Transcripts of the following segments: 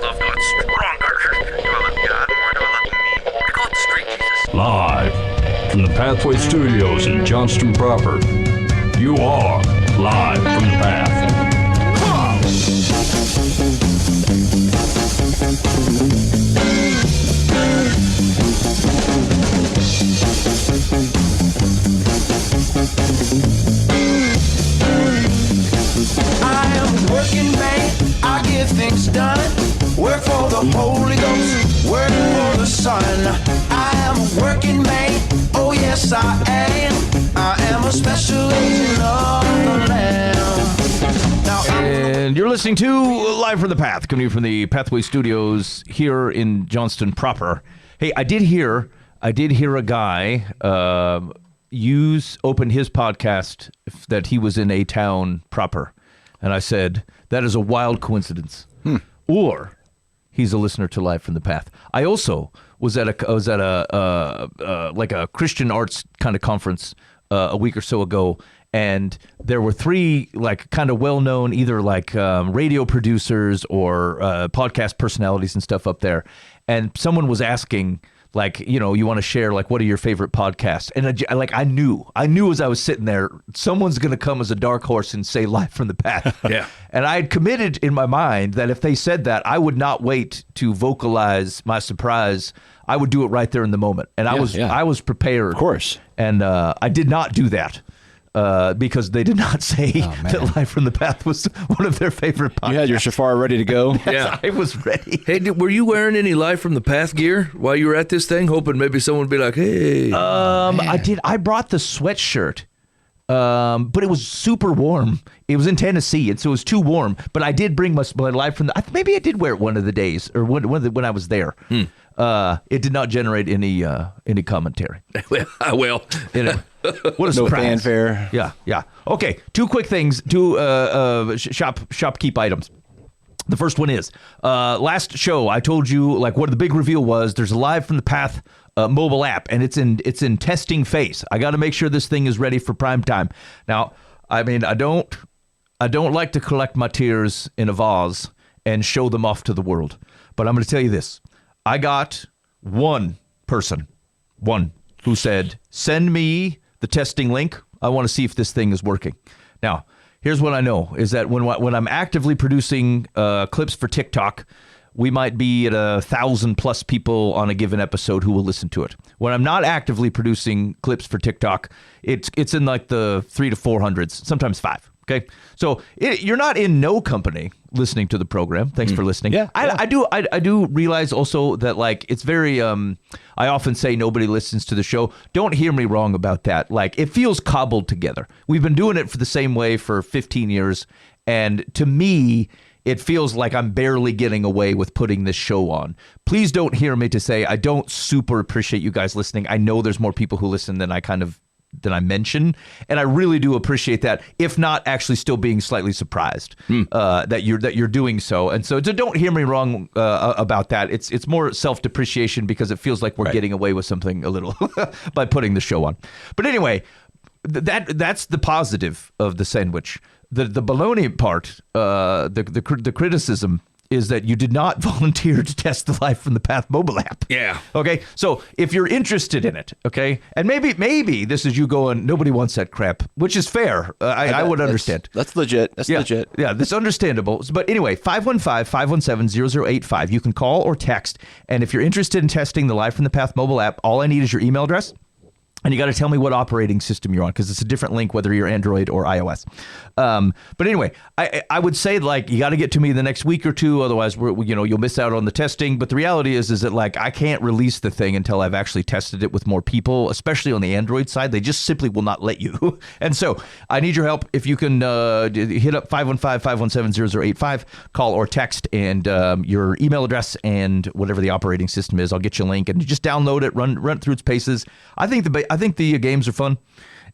love got stronger. Do I love God more? Do I love me more? I call it the street Jesus. Live from the Pathway Studios in Johnston proper. You are live from the path. I am a working man, I get things done. Work for the Holy Ghost, work for the Son. I am a working man, oh yes I am. I am a special agent of the Lamb. Now And you're listening to Live from the Path, coming to you from the Pathway Studios here in Johnston proper. Hey, I did hear a guy open his podcast that he was in a town proper. And I said, that is a wild coincidence. Or he's a listener to Live from the Path. I also was at a like a Christian arts kind of conference a week or so ago, and there were three like kind of well-known either like radio producers or podcast personalities and stuff up there. And someone was asking, like, you know, you want to share, like, what are your favorite podcasts? And I knew as I was sitting there, someone's going to come as a dark horse and say Live from the Path. Yeah. And I had committed in my mind that if they said that, I would not wait to vocalize my surprise. I would do it right there in the moment. And I was prepared. Of course. And I did not do that. Because they did not say that Live from the Path was one of their favorite podcasts. You had your shafar ready to go. Yeah, I was ready. Hey, were you wearing any Live from the Path gear while you were at this thing, hoping maybe someone would be like, hey? I did. I brought the sweatshirt, but it was super warm. It was in Tennessee, and so it was too warm. But I did bring my Live from the. Maybe I did wear it one of the days, or when I was there. It did not generate any commentary. Well, Anyway, what a No surprise. fanfare. Yeah. Okay, two quick things, two shopkeep items. The first one is, last show I told you like what the big reveal was. There's a Live from the Path mobile app, and it's in testing phase. I got to make sure this thing is ready for prime time. Now, I mean, I don't like to collect my tears in a vase and show them off to the world, but I'm going to tell you this. I got one person who said, send me the testing link. I want to see if this thing is working. Now, here's what I know is that when I'm actively producing clips for TikTok, we might be at 1,000+ people on a given episode who will listen to it. When I'm not actively producing clips for TikTok, it's in like the 300 to 400s, sometimes 5. Okay, so you're not in no company listening to the program. Thanks for listening. Yeah, I do realize also that like it's very. I often say nobody listens to the show. Don't hear me wrong about that. Like it feels cobbled together. We've been doing it for the same way for 15 years, and to me, it feels like I'm barely getting away with putting this show on. Please don't hear me to say I don't super appreciate you guys listening. I know there's more people who listen than I mention, and I really do appreciate that. If not, actually, still being slightly surprised that you're doing so. And so don't hear me wrong about that. It's more self-depreciation because it feels like we're getting away with something a little by putting the show on. But anyway, that's the positive of the sandwich. The baloney part, the criticism is that you did not volunteer to test the Live from the Path mobile app. Yeah. Okay. So if you're interested in it, okay, and maybe this is you going, nobody wants that crap, which is fair. I would understand. That's legit. That's legit. Yeah, that's understandable. But anyway, 515-517-0085. You can call or text. And if you're interested in testing the Live from the Path mobile app, all I need is your email address. And you got to tell me what operating system you're on because it's a different link whether you're Android or iOS. But anyway, I would say like you got to get to me the next week or two, otherwise you'll miss out on the testing. But the reality is that like I can't release the thing until I've actually tested it with more people, especially on the Android side. They just simply will not let you. And so I need your help. If you can hit up 515-517-0085, call or text, and your email address and whatever the operating system is, I'll get you a link and you just download it, run it through its paces. I think the games are fun.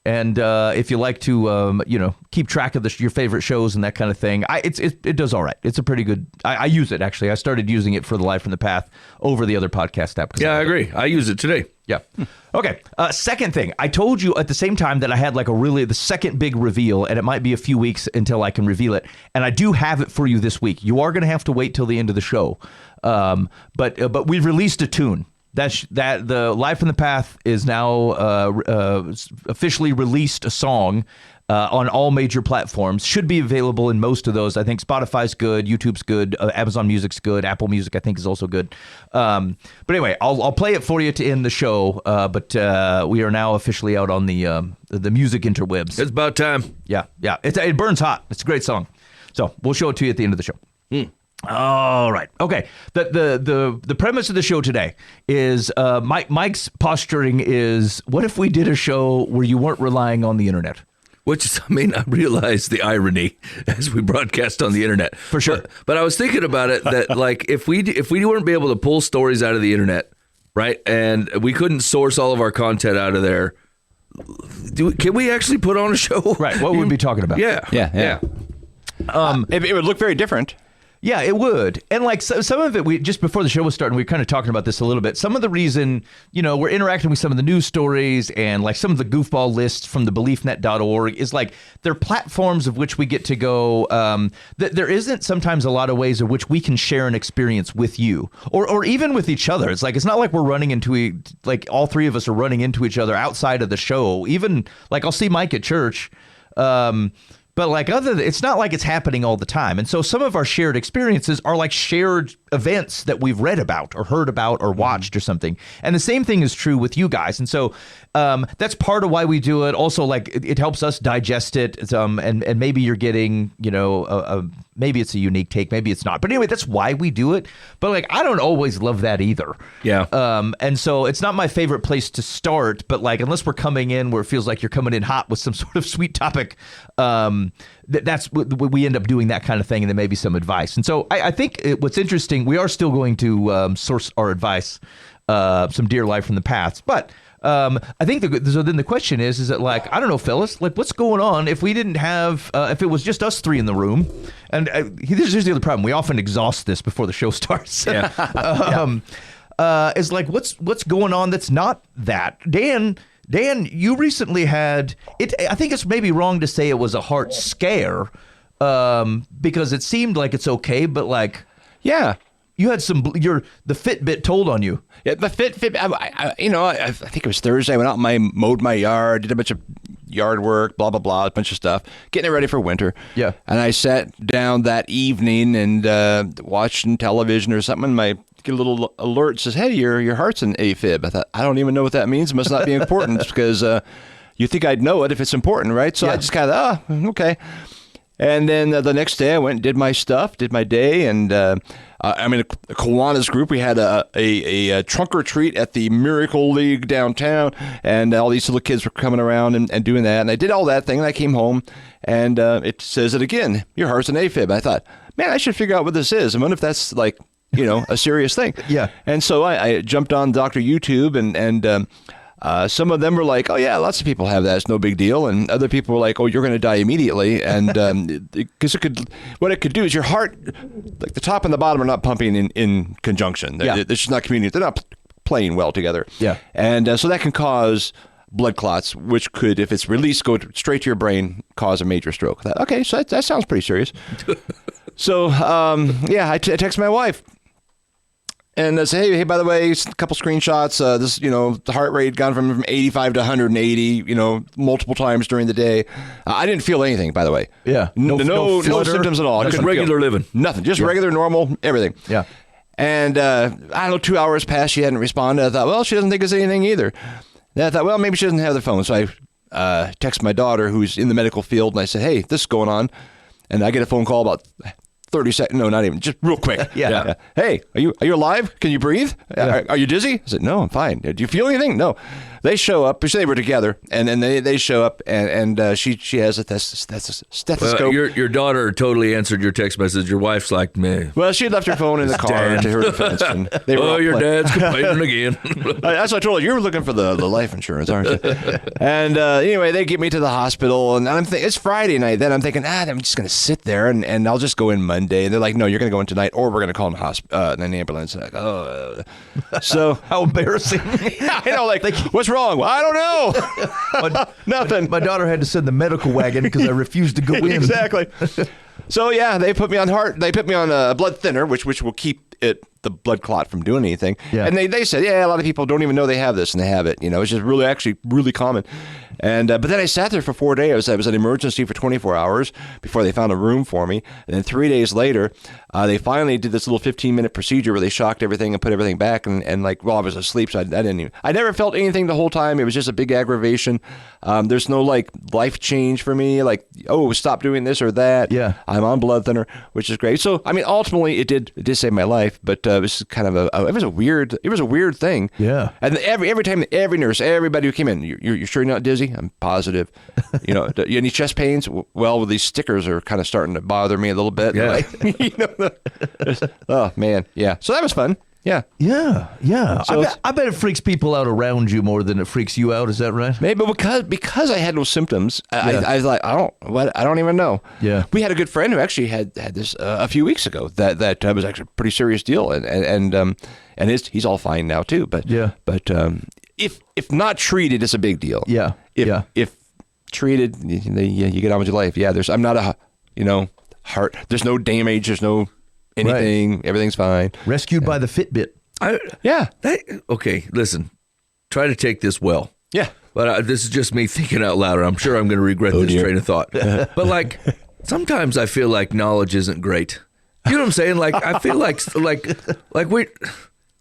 And if you like to, keep track of your favorite shows and that kind of thing, it does all right. It's a pretty good. I use it actually. I started using it for the Live from the Path over the other podcast app. Yeah, I agree. I use it today. Yeah. Okay. Second thing, I told you at the same time that I had like the second big reveal, and it might be a few weeks until I can reveal it. And I do have it for you this week. You are going to have to wait till the end of the show. But we've released a tune. That the Live from the Path is now officially released a song on all major platforms. Should be available in most of those. I think Spotify's good, YouTube's good, Amazon Music's good, Apple Music I think is also good. But anyway, I'll play it for you to end the show. But we are now officially out on the music interwebs. It's about time. Yeah. It burns hot. It's a great song. So we'll show it to you at the end of the show. All right. Okay. The premise of the show today is Mike's posturing is, what if we did a show where you weren't relying on the internet? Which is, I mean, I realize the irony as we broadcast on the internet. For sure. But I was thinking about it that, like, if we weren't be able to pull stories out of the internet, right, and we couldn't source all of our content out of there, can we actually put on a show? Right. What would we be talking about? Yeah. It would look very different. Yeah, it would. And like some of it, we just before the show was starting, we were kind of talking about this a little bit. Some of the reason, we're interacting with some of the news stories and like some of the goofball lists from the beliefnet.org is like they're platforms of which we get to go. There isn't sometimes a lot of ways in which we can share an experience with you or even with each other. It's not like we're running into like all three of us are running into each other outside of the show. Even like I'll see Mike at church. But like it's not like it's happening all the time. And so some of our shared experiences are like shared events that we've read about or heard about or watched or something. And the same thing is true with you guys. And so that's part of why we do it. Also, like it helps us digest it. And maybe you're getting, maybe it's a unique take, maybe it's not. But anyway, that's why we do it. But like I don't always love that either. Yeah. And so it's not my favorite place to start. But like unless we're coming in where it feels like you're coming in hot with some sort of sweet topic, that's we end up doing that kind of thing, and then maybe some advice. And so I think what's interesting, we are still going to source our advice, some dear Life from the Paths, but I think so then the question is that like, I don't know, fellas, like what's going on if we didn't have, if it was just us three in the room, and here's the other problem. We often exhaust this before the show starts. Yeah. Is like, what's going on that's not that? Dan, you recently had it. I think it's maybe wrong to say it was a heart scare, because it seemed like it's okay, but like, yeah, you had the Fitbit told on you. Yeah, the Fitbit. I think it was Thursday. I went out and mowed my yard, did a bunch of yard work, blah blah blah, a bunch of stuff, getting it ready for winter. Yeah, and I sat down that evening and watching television or something. And my get a little alert says, "Hey, your heart's in AFIB." I thought, I don't even know what that means. It must not be important because you think I'd know it if it's important, right? So I just kind of, okay. And then the next day I went and did my stuff, did my day, and I'm in a Kiwanis group. We had a trunk or treat at the Miracle League downtown, and all these little kids were coming around and doing that. And I did all that thing, and I came home, and it says it again, your heart's an AFib. I thought, man, I should figure out what this is. I wonder if that's like, a serious thing. Yeah. And so I jumped on Dr. YouTube, and some of them were like, oh, yeah, lots of people have that. It's no big deal. And other people were like, oh, you're going to die immediately. And because what it could do is your heart, like the top and the bottom are not pumping in conjunction. They're just not communicating. They're not playing well together. Yeah. And so that can cause blood clots, which could, if it's released, go straight to your brain, cause a major stroke. I thought, okay, so that sounds pretty serious. So, I text my wife. And I say, hey, by the way, a couple screenshots. This, the heart rate gone from 85 to 180, multiple times during the day. I didn't feel anything, by the way. Yeah. No symptoms at all. Just regular living. Nothing. Just regular, normal, everything. Yeah. And I don't know, 2 hours passed. She hadn't responded. I thought, well, she doesn't think it's anything either. Then I thought, well, maybe she doesn't have the phone. So I text my daughter, who's in the medical field, and I said, hey, this is going on. And I get a phone call about 30 seconds. No, not even. Just real quick. Yeah. Hey, are you alive? Can you breathe? Yeah. Are you dizzy? I said, no, I'm fine. Do you feel anything? No. they show up. They were together, and then they show up, and she has a stethoscope. Well, your daughter totally answered your text message. Your wife's like, man. Well, she had left her phone in the car to her defense. And they were Your dad's complaining again. That's what I told her. You're looking for the life insurance, aren't you? And anyway, they get me to the hospital, and I'm thinking it's Friday night. Then I'm thinking, I'm just going to sit there, and I'll just go in Monday. And they're like, no, you're going to go in tonight, or we're going to call an ambulance. And I'm like, oh. So how embarrassing. I know, like, what's wrong? Well, I don't know. Nothing. My daughter had to send the medical wagon because I refused to go in. Exactly. So yeah, they put me on a blood thinner, which will keep the blood clot from doing anything. Yeah. And they said, a lot of people don't even know they have this, and they have it. It's just really common. And but then I sat there for 4 days. I was in emergency for 24 hours before they found a room for me. And then 3 days later, they finally did this little 15-minute procedure where they shocked everything and put everything back. And like, well, I was asleep, so I never felt anything the whole time. It was just a big aggravation. There's no like life change for me. Like, stop doing this or that. Yeah. I'm on blood thinner, which is great. So I mean, ultimately, it did save my life. But it was kind of it was a weird thing. Yeah. And every time, every nurse, everybody who came in, you're sure you're not dizzy? I'm positive. You any chest pains? Well, these stickers are kind of starting to bother me a little bit. Yeah. Oh man, yeah. So that was fun. Yeah. Yeah. So I bet it freaks people out around you more than it freaks you out. Is that right? Maybe because I had no symptoms. I was like, I don't even know. Yeah. We had a good friend who actually had this a few weeks ago. That was actually a pretty serious deal, and he's all fine now too. But if not treated, it's a big deal. Yeah. If treated, you get on with your life. Yeah. I'm not heart. There's no damage. There's no anything. Right. Everything's fine. Rescued by the Fitbit. Okay, listen. Try to take this well. Yeah. But this is just me thinking out loud. I'm sure I'm going to regret this train of thought. But like, sometimes I feel like knowledge isn't great. You know what I'm saying? Like, I feel like we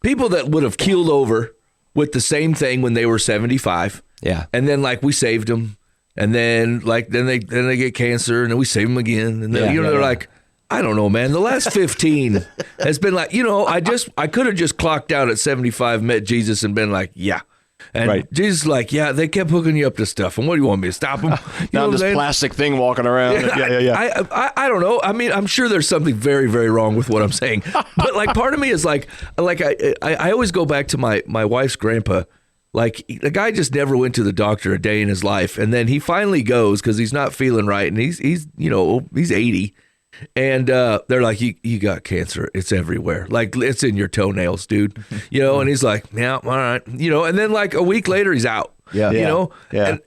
people that would have keeled over with the same thing when they were 75. Yeah. And then like we saved them, and then they get cancer, and then we save them again, and then they're like, I don't know, man. The last 15 has been like, I could have just clocked out at 75, met Jesus, and been like, yeah. And Jesus is like, yeah, they kept hooking you up to stuff. And what do you want me to stop them? Now this plastic thing walking around. Yeah. I don't know. I mean, I'm sure there's something very, very wrong with what I'm saying. But like, part of me is like I always go back to my wife's grandpa. Like, the guy just never went to the doctor a day in his life. And then he finally goes because he's not feeling right. And he's 80. And they're like, you got cancer. It's everywhere. Like, it's in your toenails, dude. And he's like, yeah, all right. And then like a week later, he's out. Yeah.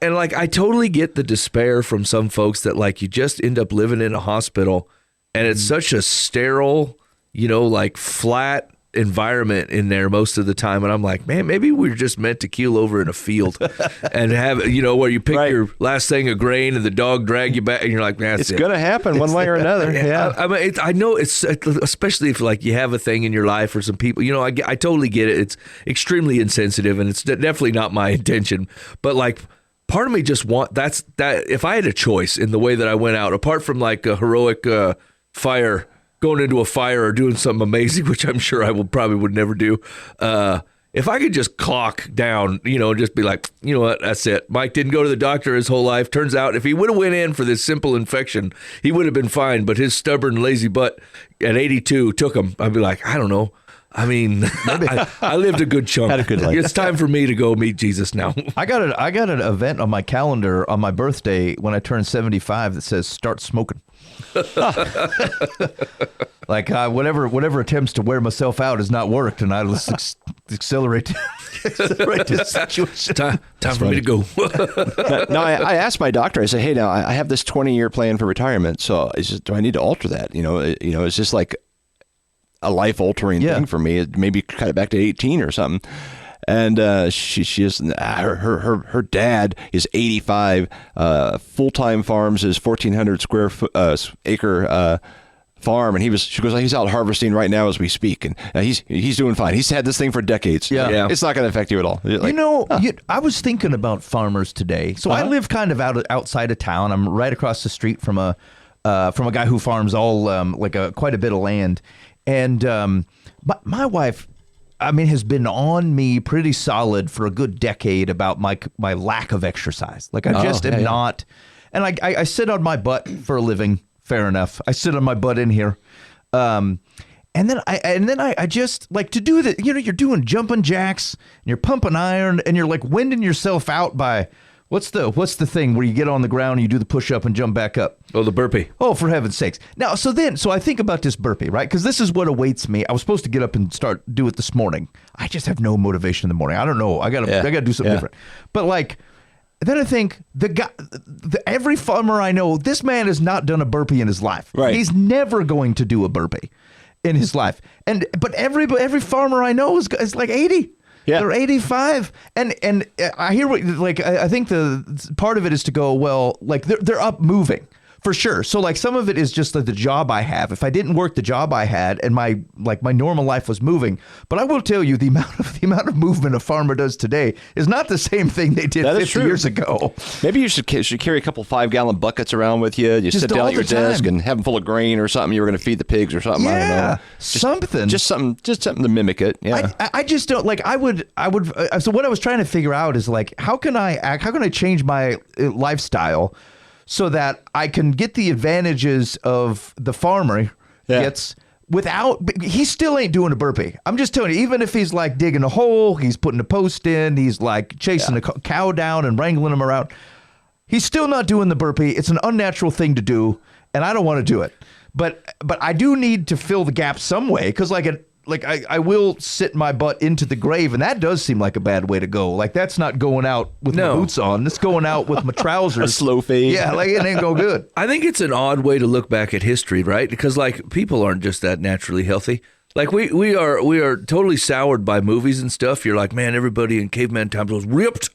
And like, I totally get the despair from some folks that like, you just end up living in a hospital and it's such a sterile, like flat environment in there most of the time. And I'm like, man, maybe we're just meant to keel over in a field and have, where you pick your last thing of grain and the dog drag you back and you're like, man, it's going to happen one way or another. Yeah. I mean, I know it's, especially if like you have a thing in your life or some people, I totally get it. It's extremely insensitive and it's definitely not my intention, but like, part of me just that if I had a choice in the way that I went out, apart from like a heroic going into a fire or doing something amazing, which I'm sure I would never do. If I could just clock down, just be like, you know what, that's it. Mike didn't go to the doctor his whole life. Turns out if he would have went in for this simple infection, he would have been fine. But his stubborn, lazy butt at 82 took him. I'd be like, I don't know. I mean, I lived a good chunk. Had a good life. It's time for me to go meet Jesus now. I got an event on my calendar on my birthday when I turned 75 that says start smoking. Like whatever attempts to wear myself out has not worked, and I let's accelerate this situation. Time for me to go. No, I asked my doctor. I said, "Hey, now I have this 20-year plan for retirement. So do I need to alter that? It's just like a life-altering thing for me. Maybe cut it back to 18 or something." And she is her dad is 85. Full-time farms his 1,400 square acre farm, and she goes, he's out harvesting right now as we speak, and he's doing fine. He's had this thing for decades. Yeah. It's not going to affect you at all. Like, I was thinking about farmers today. So I live kind of outside of town. I'm right across the street from a guy who farms all quite a bit of land, and my wife has been on me pretty solid for a good decade about my lack of exercise. Like I just am not, and I sit on my butt for a living. Fair enough. I sit on my butt in here. And then I just like to do that. You're doing jumping jacks and you're pumping iron and you're like winding yourself out by what's the thing where you get on the ground and you do the push up and jump back up? Oh, the burpee. Oh, for heaven's sakes. Now, so I think about this burpee, right? Because this is what awaits me. I was supposed to get up and do it this morning. I just have no motivation in the morning. I don't know. I gotta do something different. But like, then I think every farmer I know, this man has not done a burpee in his life. Right. He's never going to do a burpee in his life. But every farmer I know is like 80. Yeah. They're 85. And I hear I think the part of it is to go, well, like they're up moving. For sure. So like some of it is just like the job I have. If I didn't work the job I had and my normal life was moving, but I will tell you the amount of movement a farmer does today is not the same thing they did 50 years ago. Maybe you should carry a couple 5-gallon buckets around with you. You just sit down at your desk and have them full of grain or something. You were going to feed the pigs or something. Yeah, I don't know. Just something to mimic it. Yeah. I just don't like. I would. So what I was trying to figure out is like, how can I change my lifestyle so that I can get the advantages of the farmer gets without, he still ain't doing a burpee. I'm just telling you, even if he's like digging a hole, he's putting a post in, he's like chasing a cow down and wrangling him around. He's still not doing the burpee. It's an unnatural thing to do, and I don't want to do it. But I do need to fill the gap some way, because I will sit my butt into the grave, and that does seem like a bad way to go. Like, that's not going out with my boots on. It's going out with my trousers. A slow fade. Yeah, like it ain't go good. I think it's an odd way to look back at history, right? Because like people aren't just that naturally healthy. Like we are totally soured by movies and stuff. You're like, man, everybody in caveman times was ripped,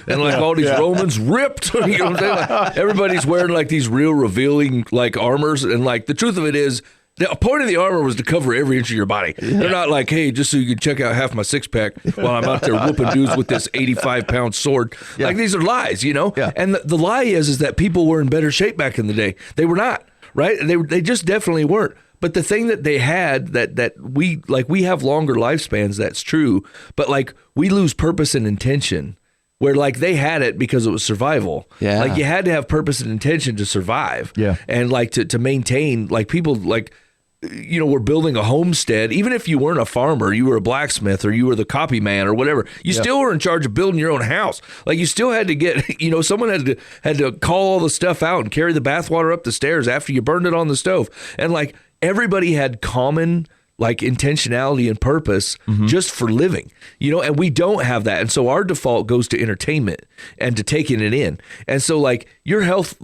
and like all these Romans ripped. You know what I'm saying? Like, everybody's wearing like these real revealing like armors, and like the truth of it is, the point of the armor was to cover every inch of your body. Yeah. They're not like, hey, just so you can check out half my six-pack while I'm out there whooping dudes with this 85-pound sword. Yeah. Like, these are lies, you know? Yeah. And the lie is that people were in better shape back in the day. They were not, right? They just definitely weren't. But the thing that they had that we have longer lifespans, that's true. But, like, we lose purpose and intention. Where like they had it because it was survival. Yeah. Like you had to have purpose and intention to survive. Yeah. And like to maintain, like people like, you know, were building a homestead. Even if you weren't a farmer, you were a blacksmith or you were the copy man or whatever, you still were in charge of building your own house. Like you still had to get, you know, someone had to call all the stuff out and carry the bathwater up the stairs after you burned it on the stove. And like everybody had common like intentionality and purpose just for living, you know, and we don't have that. And so our default goes to entertainment and to taking it in. And so like your health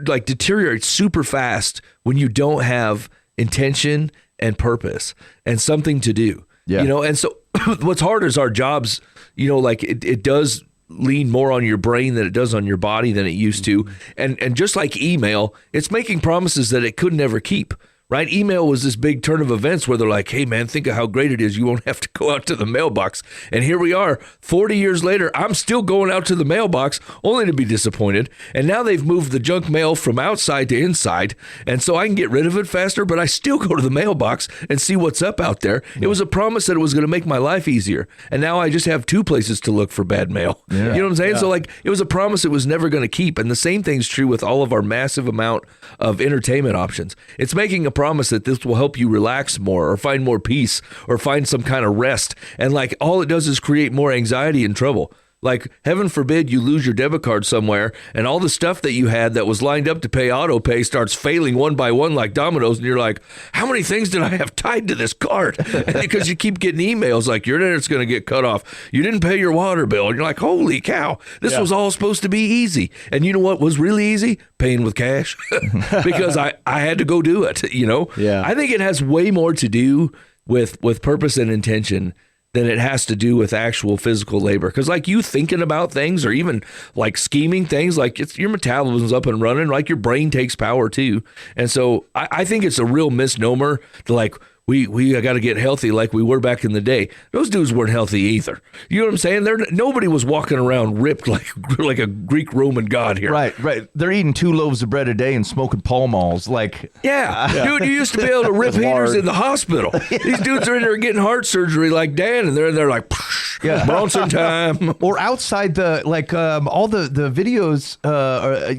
like deteriorates super fast when you don't have intention and purpose and something to do, you know? And so what's hard is our jobs, you know, like it does lean more on your brain than it does on your body than it used to. And just like email, it's making promises that it could never keep. Right? Email was this big turn of events where they're like, hey, man, think of how great it is. You won't have to go out to the mailbox. And here we are, 40 years later, I'm still going out to the mailbox only to be disappointed. And now they've moved the junk mail from outside to inside. And so I can get rid of it faster, but I still go to the mailbox and see what's up out there. Yeah. It was a promise that it was going to make my life easier. And now I just have 2 places to look for bad mail. Yeah. You know what I'm saying? Yeah. So like it was a promise it was never going to keep. And the same thing's true with all of our massive amount of entertainment options. It's making a promise that this will help you relax more or find more peace or find some kind of rest. And like all it does is create more anxiety and trouble. Like heaven forbid you lose your debit card somewhere and all the stuff that you had that was lined up to pay auto pay starts failing one by one like dominoes. And you're like, how many things did I have tied to this card? And because you keep getting emails like your internet's going to get cut off. You didn't pay your water bill. And you're like, holy cow, this was all supposed to be easy. And you know what was really easy? Paying with cash because I had to go do it, you know? Yeah. I think it has way more to do with purpose and intention than it has to do with actual physical labor. Because like you thinking about things or even like scheming things, like it's your metabolism's up and running, like your brain takes power too. And so I think it's a real misnomer to like, we got to get healthy like we were back in the day. Those dudes weren't healthy either. You know what I'm saying? Nobody was walking around ripped like a Greek Roman god here. Right. They're eating 2 loaves of bread a day and smoking Pall Malls. Yeah. Dude, you used to be able to rip heaters in the hospital. These dudes are in there getting heart surgery like Dan, and they're like, Bronson time. Or outside the all the videos,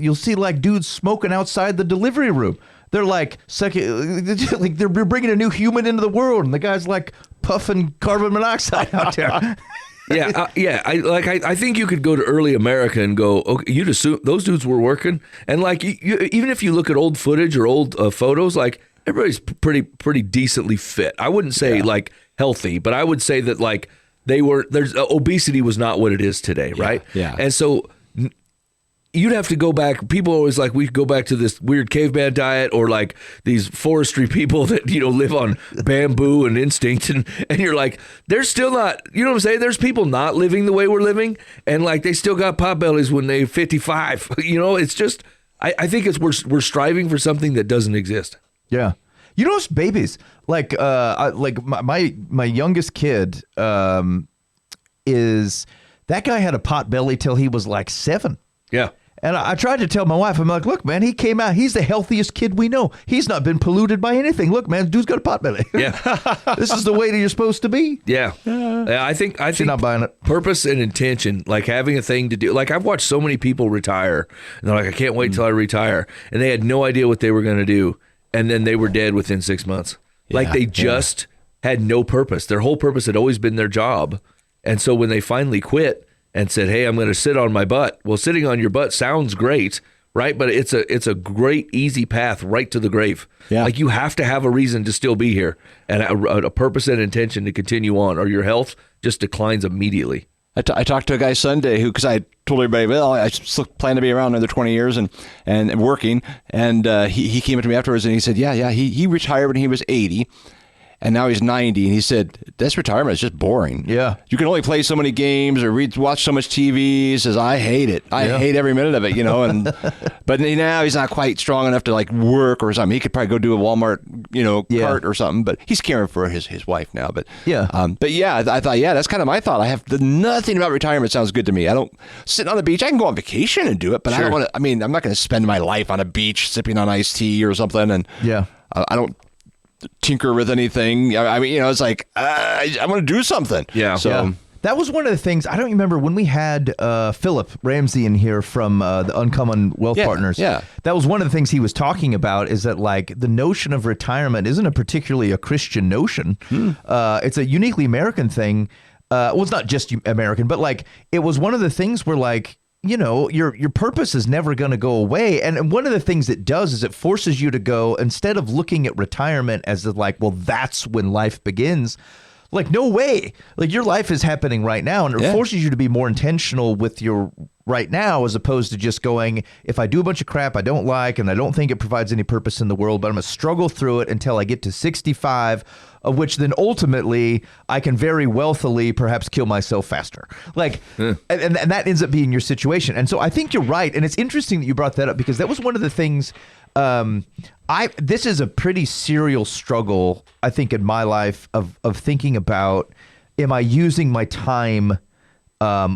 you'll see like dudes smoking outside the delivery room. They're like they're bringing a new human into the world, and the guy's like puffing carbon monoxide out there. I think you could go to early America and go, okay, you'd assume those dudes were working, and like even if you look at old footage or old photos, like everybody's pretty decently fit. I wouldn't say like healthy, but I would say that like obesity was not what it is today, right? Yeah. And so you'd have to go back. People always like, we go back to this weird caveman diet, or like these forestry people that, live on bamboo and instinct. And you're like, they're still not, you know what I'm saying? There's people not living the way we're living, and like they still got pot bellies when they're 55. It's just, I think we're striving for something that doesn't exist. Yeah. It's babies. Like my youngest kid is, that guy had a pot belly till he was like 7. Yeah. And I tried to tell my wife, I'm like, look, man, he came out. He's the healthiest kid we know. He's not been polluted by anything. Look, man, dude's got a pot belly. Yeah. This is the way that you're supposed to be. Yeah. I think not buying it. Purpose and intention, like having a thing to do. Like I've watched so many people retire, and they're like, I can't wait till I retire. And they had no idea what they were going to do. And then they were dead within 6 months. Like they just had no purpose. Their whole purpose had always been their job. And so when they finally quit and said, hey, I'm going to sit on my butt. Well, sitting on your butt sounds great, right? But it's a great, easy path right to the grave. Yeah. Like you have to have a reason to still be here, and a purpose and intention to continue on, or your health just declines immediately. I talked to a guy Sunday because I told everybody, well, I still plan to be around another 20 years and working. And he came up to me afterwards and he said, yeah, he retired when he was 80. And now he's 90, and he said, this retirement is just boring. Yeah. You can only play so many games or watch so much TV. He says, I hate it. I hate every minute of it, And but now he's not quite strong enough to like work or something. He could probably go do a Walmart, cart or something. But he's caring for his wife now. But I thought, that's kind of my thought. I have nothing about retirement sounds good to me. I don't sit on the beach. I can go on vacation and do it, but I don't want to. I mean, I'm not going to spend my life on a beach sipping on iced tea or something. And I don't tinker with anything. I mean, it's like I want to do something. Yeah. So that was one of the things. I don't remember when we had Philip Ramsey in here from the Uncommon Wealth Partners. Yeah. That was one of the things he was talking about, is that like the notion of retirement isn't particularly a Christian notion. It's a uniquely American thing. Well, it's not just American, but like it was one of the things where like, your purpose is never going to go away. And one of the things it does is it forces you to go, instead of looking at retirement as like, well, that's when life begins. Like, no way. Like, your life is happening right now, and it forces you to be more intentional with your right now, as opposed to just going, if I do a bunch of crap I don't like and I don't think it provides any purpose in the world, but I'm going to struggle through it until I get to 65, of which then ultimately I can very wealthily perhaps kill myself faster. Like, and that ends up being your situation. And so I think you're right. And it's interesting that you brought that up, because that was one of the things, this is a pretty serial struggle, I think, in my life of thinking about, am I using my time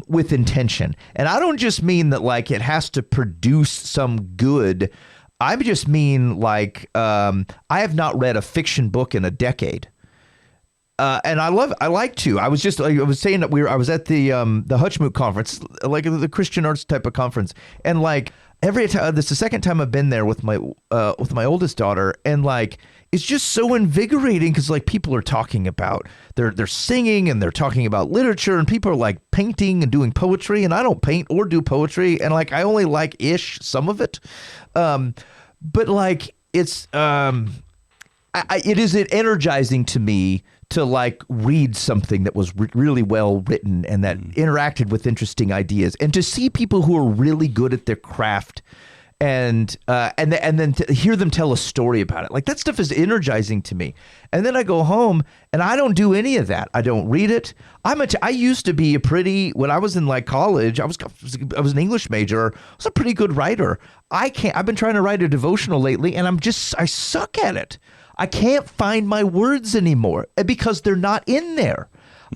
with intention? And I don't just mean that like it has to produce some good. I just mean like I have not read a fiction book in a decade. And I like to. I was saying that I was at the Hutchmoot conference, like the Christian arts type of conference, and like every time, this is the second time I've been there with my oldest daughter, and like it's just so invigorating, because like people are talking about they're singing and they're talking about literature, and people are like painting and doing poetry, and I don't paint or do poetry, and like I only like some of it, but like it's it is energizing to me to like read something that was really well written and that interacted with interesting ideas, and to see people who are really good at their craft and then to hear them tell a story about it. Like, that stuff is energizing to me. And then I go home and I don't do any of that. I don't read it. I used to be when I was in like college, I was an English major. I was a pretty good writer. I've been trying to write a devotional lately, and I suck at it. I can't find my words anymore because they're not in there.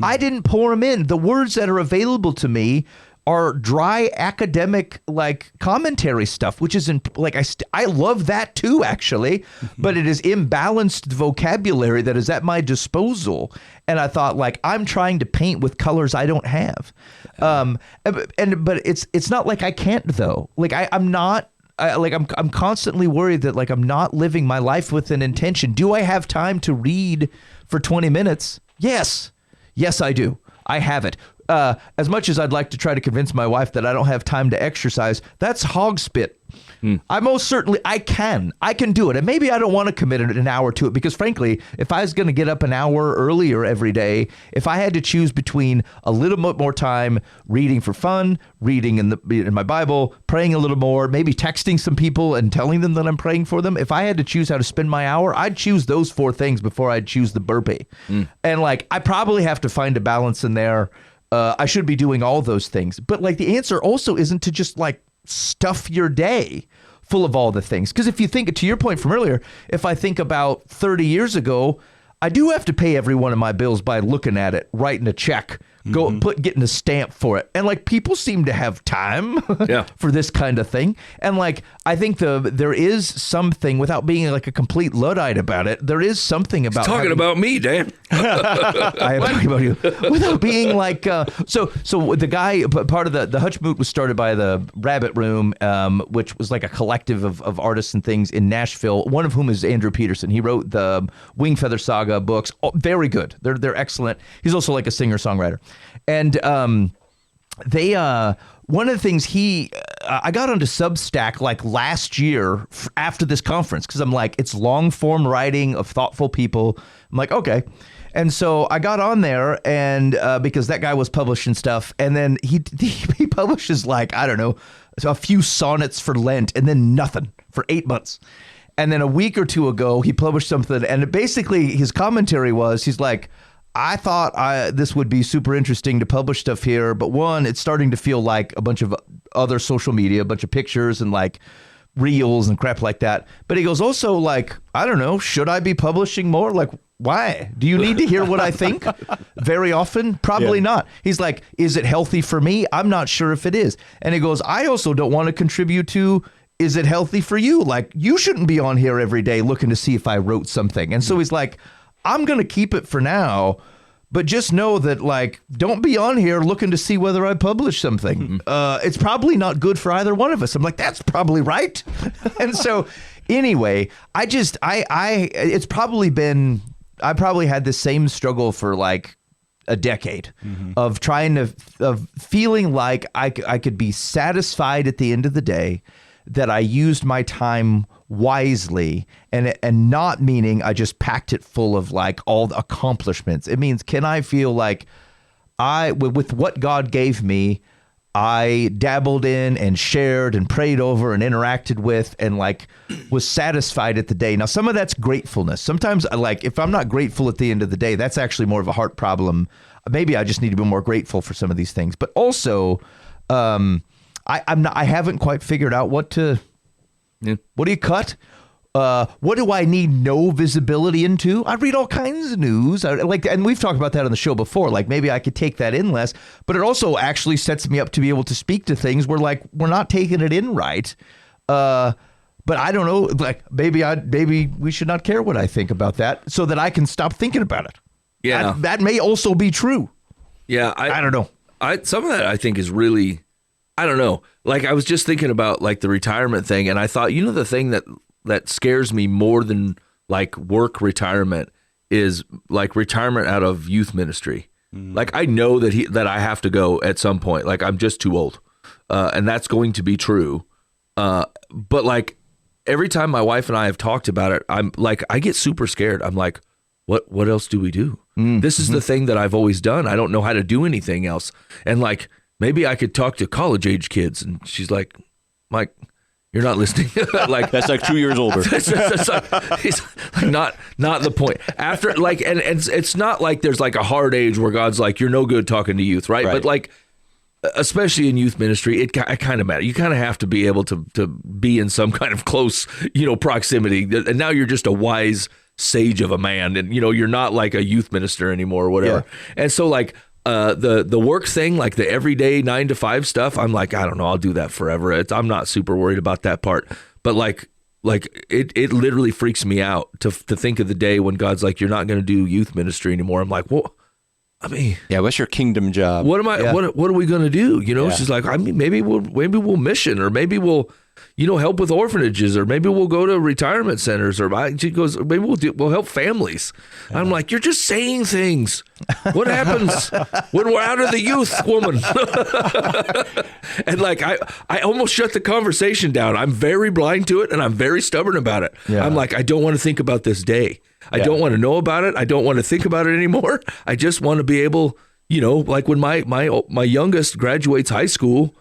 I didn't pour them in. The words that are available to me are dry academic like commentary stuff, which isn't like I love that too, actually, but it is imbalanced vocabulary that is at my disposal. And I thought, like, I'm trying to paint with colors I don't have. But it's not like I can't though. Like I'm not. I'm constantly worried that like I'm not living my life with an intention. Do I have time to read for 20 minutes? Yes, I do. I have it. As much as I'd like to try to convince my wife that I don't have time to exercise, that's hog spit. I most certainly, I can do it. And maybe I don't want to commit an hour to it because frankly, if I was going to get up an hour earlier every day, if I had to choose between a little bit more time reading for fun, reading in my Bible, praying a little more, maybe texting some people and telling them that I'm praying for them, if I had to choose how to spend my hour, I'd choose those 4 things before I'd choose the burpee. And like, I probably have to find a balance in there. I should be doing all those things. But like the answer also isn't to just like stuff your day full of all the things. Because if you think, to your point from earlier, if I think about 30 years ago, I do have to pay every one of my bills by looking at it, writing a check, getting a stamp for it. And like people seem to have time for this kind of thing. And like I think there is something, without being like a complete Luddite about it, there is something about talking about me, Dan. I am talking about you. Without being like so the guy, part of the Hutchmoot was started by the Rabbit Room, which was like a collective of artists and things in Nashville, one of whom is Andrew Peterson. He wrote the Wing Feather Saga books. Oh, very good. They're excellent. He's also like a singer-songwriter. And they one of the things I got onto Substack like last year after this conference because I'm like, it's long form writing of thoughtful people. I'm like, okay. And so I got on there and because that guy was publishing stuff, and then he publishes like, I don't know, a few sonnets for Lent and then nothing for 8 months. And then a week or two ago, he published something, and basically his commentary was, he's like, I thought this would be super interesting to publish stuff here, but one, it's starting to feel like a bunch of other social media, a bunch of pictures and like reels and crap like that. But he goes, also like, I don't know, should I be publishing more? Like, why? Do you need to hear what I think very often? Probably not. He's like, is it healthy for me? I'm not sure if it is. And he goes, I also don't want to contribute to, is it healthy for you? Like, you shouldn't be on here every day looking to see if I wrote something. And so he's like, I'm going to keep it for now, but just know that, like, don't be on here looking to see whether I publish something. It's probably not good for either one of us. I'm like, that's probably right. And so anyway, I probably had the same struggle for like a decade of feeling like I could be satisfied at the end of the day that I used my time wisely, and not meaning I just packed it full of like all the accomplishments. It means, can I feel like with what God gave me, I dabbled in and shared and prayed over and interacted with and like was satisfied at the day. Now, some of that's gratefulness. Sometimes if I'm not grateful at the end of the day, that's actually more of a heart problem. Maybe I just need to be more grateful for some of these things. But also, I haven't quite figured out what do you cut? What do I need no visibility into? I read all kinds of news. And we've talked about that on the show before. Like maybe I could take that in less, but it also actually sets me up to be able to speak to things where like we're not taking it in right. But I don't know. Like maybe we should not care what I think about that, so that I can stop thinking about it. Yeah, that may also be true. Yeah, I don't know. Some of that I think is really, I don't know. Like I was just thinking about like the retirement thing, and I thought, the thing that scares me more than like work retirement is like retirement out of youth ministry. Like I know that I have to go at some point. Like I'm just too old, and that's going to be true. But like every time my wife and I have talked about it, I'm like, I get super scared. I'm like, what else do we do? This is the thing that I've always done. I don't know how to do anything else. And like, maybe I could talk to college age kids. And she's like, Mike, you're not listening. Like that's like 2 years older. It's like not the point. After like, and it's not like there's like a hard age where God's like, you're no good talking to youth, right? But like, especially in youth ministry, it kind of matters. You kind of have to be able to be in some kind of close, proximity. And now you're just a wise sage of a man, and you're not like a youth minister anymore or whatever. And so like the work thing, like the everyday 9 to 5 stuff, I'm like, I don't know, I'll do that forever. I'm not super worried about that part. But like it literally freaks me out to think of the day when God's like, you're not going to do youth ministry anymore. I'm like, well, I mean, what's your kingdom job? What am I? What are we going to do? She's like, I mean, maybe we'll mission, or maybe we'll, help with orphanages, or maybe we'll go to retirement centers, or she goes, maybe we'll help families. I'm like, you're just saying things. What happens when we're out of the youth, woman? And like, I almost shut the conversation down. I'm very blind to it, and I'm very stubborn about it. Yeah. I'm like, I don't want to think about this day. I don't want to know about it. I don't want to think about it anymore. I just want to be able, like when my youngest graduates high school,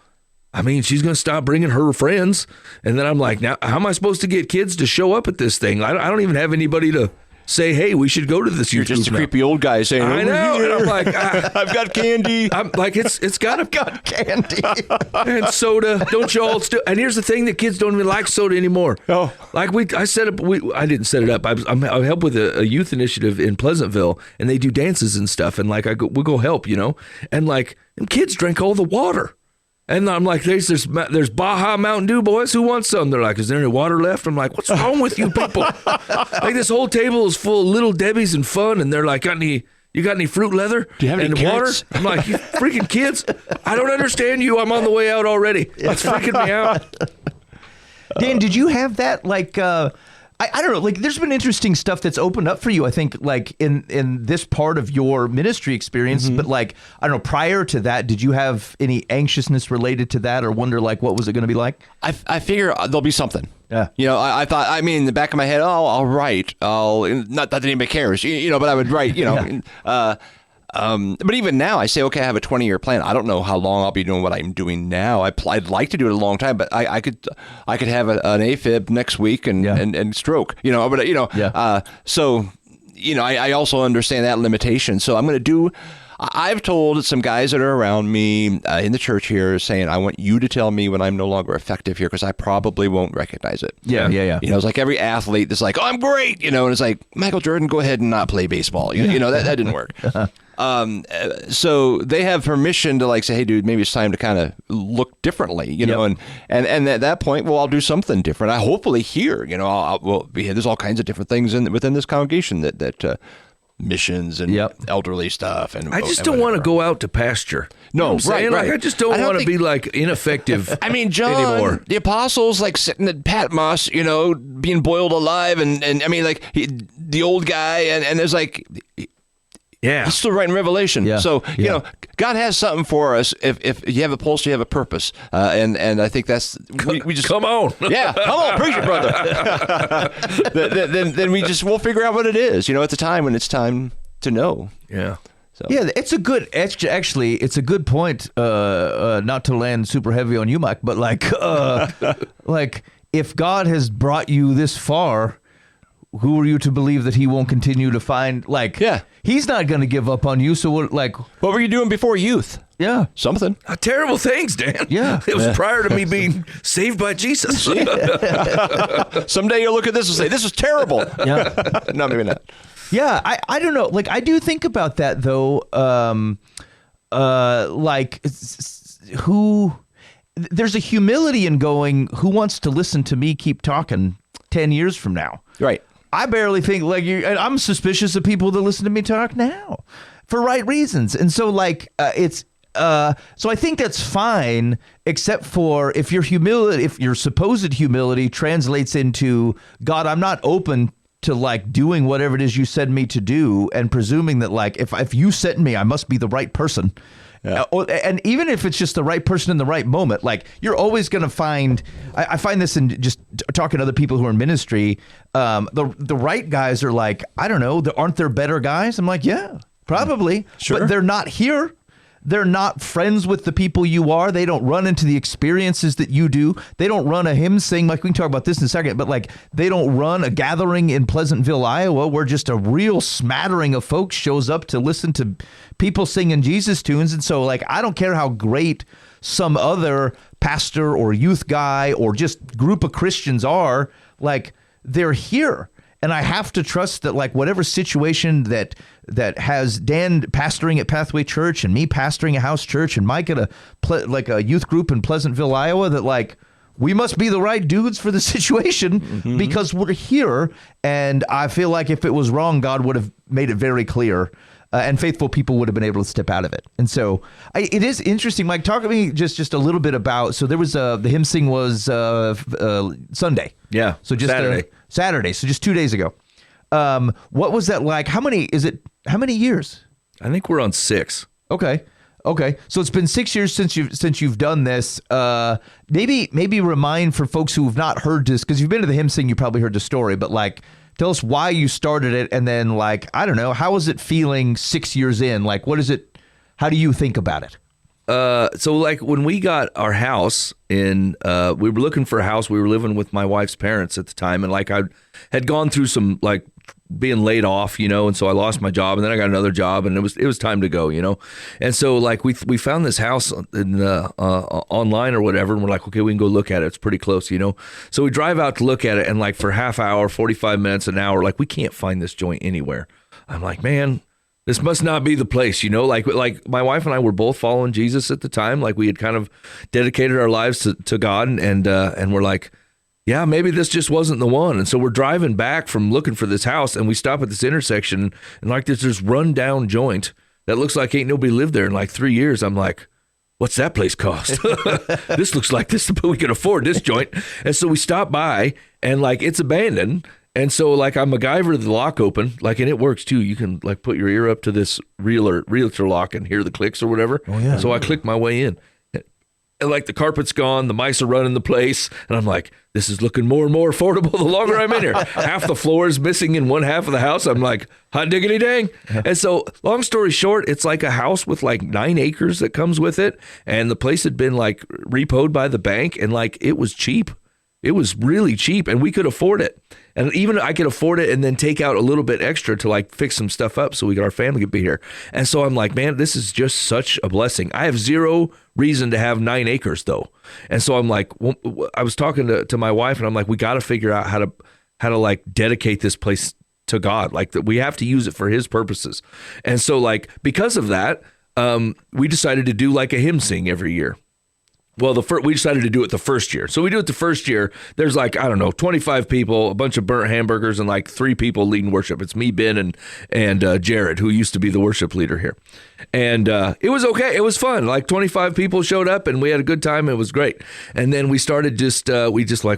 I mean, she's going to stop bringing her friends. And then I'm like, now, how am I supposed to get kids to show up at this thing? I don't even have anybody to say, hey, we should go to this. You're just a creepy old guy saying, I know. And I'm like, I've got candy. I'm like, it's got I've got candy and soda. Don't you all still? And here's the thing: the kids don't even like soda anymore. Oh, like I didn't set it up. I help with a youth initiative in Pleasantville, and they do dances and stuff. And like we go help, and like them kids drink all the water. And I'm like, there's Baja Mountain Dew, boys. Who wants some? They're like, is there any water left? I'm like, what's wrong with you people? Like, this whole table is full of Little Debbie's and fun. And they're like, you got any fruit leather? Do you have any water? kids? I'm like, you freaking kids. I don't understand you. I'm on the way out already. That's freaking me out. Dan, did you have that like I don't know, like there's been interesting stuff that's opened up for you, I think, like in this part of your ministry experience, but like, I don't know, prior to that, did you have any anxiousness related to that or wonder like what was it going to be like? I figure there'll be something. Yeah. I thought, I mean, in the back of my head, I'll write. Not that anybody cares, but I would write, but even now I say, okay, I have a 20-year plan. I don't know how long I'll be doing what I'm doing now. I'd like to do it a long time, but I could have an AFIB next week and stroke, so, I also understand that limitation. So I'm going to do, I've told some guys that are around me in the church here saying, I want you to tell me when I'm no longer effective here, because I probably won't recognize it. Yeah. It's like every athlete that's like, oh, I'm great. And it's like, Michael Jordan, go ahead and not play baseball. That didn't work. So they have permission to like say, hey, dude, maybe it's time to kind of look differently, and at that point, well, I'll do something different. I hopefully here, there's all kinds of different things within this congregation that missions and elderly stuff. And I just don't want to go out to pasture. No, right. Like, I just don't want to be like ineffective. I mean, John, anymore. The apostles like sitting at Patmos, being boiled alive, and I mean, like the old guy, and there's like. Yeah, he's still writing Revelation. Yeah. So God has something for us. If you have a pulse, you have a purpose. And I think that's we just come on. Yeah, come on, preach it, brother. then we'll figure out what it is. At the time when it's time to know. Yeah. So. Yeah, it's a good point. Not to land super heavy on you, Mike, but like if God has brought you this far, who are you to believe that he won't continue to find, he's not going to give up on you. So what were you doing before youth? Yeah. Something. Terrible things, Dan. Yeah. It was prior to me being saved by Jesus. Someday you'll look at this and say, this is terrible. Yeah. No, maybe not. Yeah. I don't know. Like, I do think about that though. There's a humility in going, who wants to listen to me keep talking 10 years from now? Right. I barely think I'm suspicious of people that listen to me talk now for right reasons. And so so I think that's fine, except for if your supposed humility translates into, God, I'm not open to like doing whatever it is you send me to do, and presuming that like, if you sent me, I must be the right person. Yeah. And even if it's just the right person in the right moment, like you're always going to find, I find this in just talking to other people who are in ministry, the right guys are like, I don't know, aren't there better guys? I'm like, yeah, probably. Sure. But they're not here. They're not friends with the people you are. They don't run into the experiences that you do. They don't run a hymn sing. Like, we can talk about this in a second, but like they don't run a gathering in Pleasantville, Iowa, where just a real smattering of folks shows up to listen to people singing Jesus tunes. And so like, I don't care how great some other pastor or youth guy or just group of Christians are, like they're here. And I have to trust that, like, whatever situation that has Dan pastoring at Pathway Church and me pastoring a house church and Mike at a youth group in Pleasantville, Iowa, that, like, we must be the right dudes for the situation because we're here. And I feel like if it was wrong, God would have made it very clear. And faithful people would have been able to step out of it. And so it is interesting. Mike, talk to me just a little bit about, so there was the hymn sing was Sunday. Yeah. So just Saturday. So just 2 days ago. What was that like? How many years? I think we're on 6. Okay. So it's been 6 years since you've done this. Maybe remind for folks who have not heard this, because you've been to the hymn sing, you probably heard the story, but like, tell us why you started it, and then, like, I don't know, how is it feeling 6 years in? Like, what is it? How do you think about it? So like when we got our house we were looking for a house. We were living with my wife's parents at the time, and like I had gone through some like being laid off, and so I lost my job, and then I got another job, and it was time to go, And so like we found this house in online or whatever, and we're like, okay, we can go look at it. It's pretty close, So we drive out to look at it, and like for half hour, 45 minutes, an hour, like we can't find this joint anywhere. I'm like, man, this must not be the place, Like my wife and I were both following Jesus at the time. Like we had kind of dedicated our lives to God, and we're like, yeah, maybe this just wasn't the one. And so we're driving back from looking for this house, and we stop at this intersection, and like there's this rundown joint that looks like ain't nobody lived there in like 3 years. I'm like, what's that place cost? This looks like this, but we can afford this joint. And so we stop by, and like it's abandoned. And so like I MacGyvered the lock open, like, and it works too. You can like put your ear up to this realtor lock and hear the clicks or whatever. Oh, yeah. So I click my way in. And like the carpet's gone, the mice are running the place, and I'm like, this is looking more and more affordable the longer I'm in here. Half the floor is missing in one half of the house. I'm like, hot diggity dang. And so long story short, it's like a house with like 9 acres that comes with it, and the place had been like repoed by the bank, and like it was cheap. It was really cheap, and we could afford it. And even I could afford it and then take out a little bit extra to like fix some stuff up so our family could be here. And so I'm like, man, this is just such a blessing. I have zero reason to have 9 acres though. And so I'm like, I was talking to my wife, and I'm like, we got to figure out how to like dedicate this place to God. Like that we have to use it for his purposes. And so like, because of that, we decided to do like a hymn sing every year. Well, we decided to do it the first year. So we do it the first year. There's like, I don't know, 25 people, a bunch of burnt hamburgers, and like 3 people leading worship. It's me, Ben, and Jared, who used to be the worship leader here. And it was okay. It was fun. Like 25 people showed up, and we had a good time. It was great. And then we started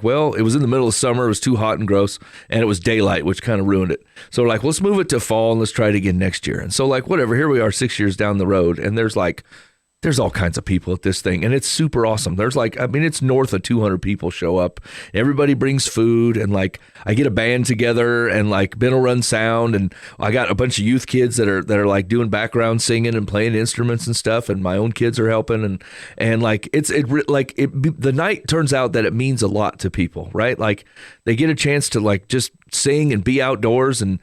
well, it was in the middle of summer. It was too hot and gross, and it was daylight, which kind of ruined it. So we're like, let's move it to fall, and let's try it again next year. And so like, whatever, here we are 6 years down the road, and there's all kinds of people at this thing, and it's super awesome. There's like, I mean, it's north of 200 people show up. Everybody brings food, and like I get a band together, and like Ben will run sound, and I got a bunch of youth kids that are like doing background singing and playing instruments and stuff, and my own kids are helping, and like the night turns out that it means a lot to people, right? Like they get a chance to like just sing and be outdoors, and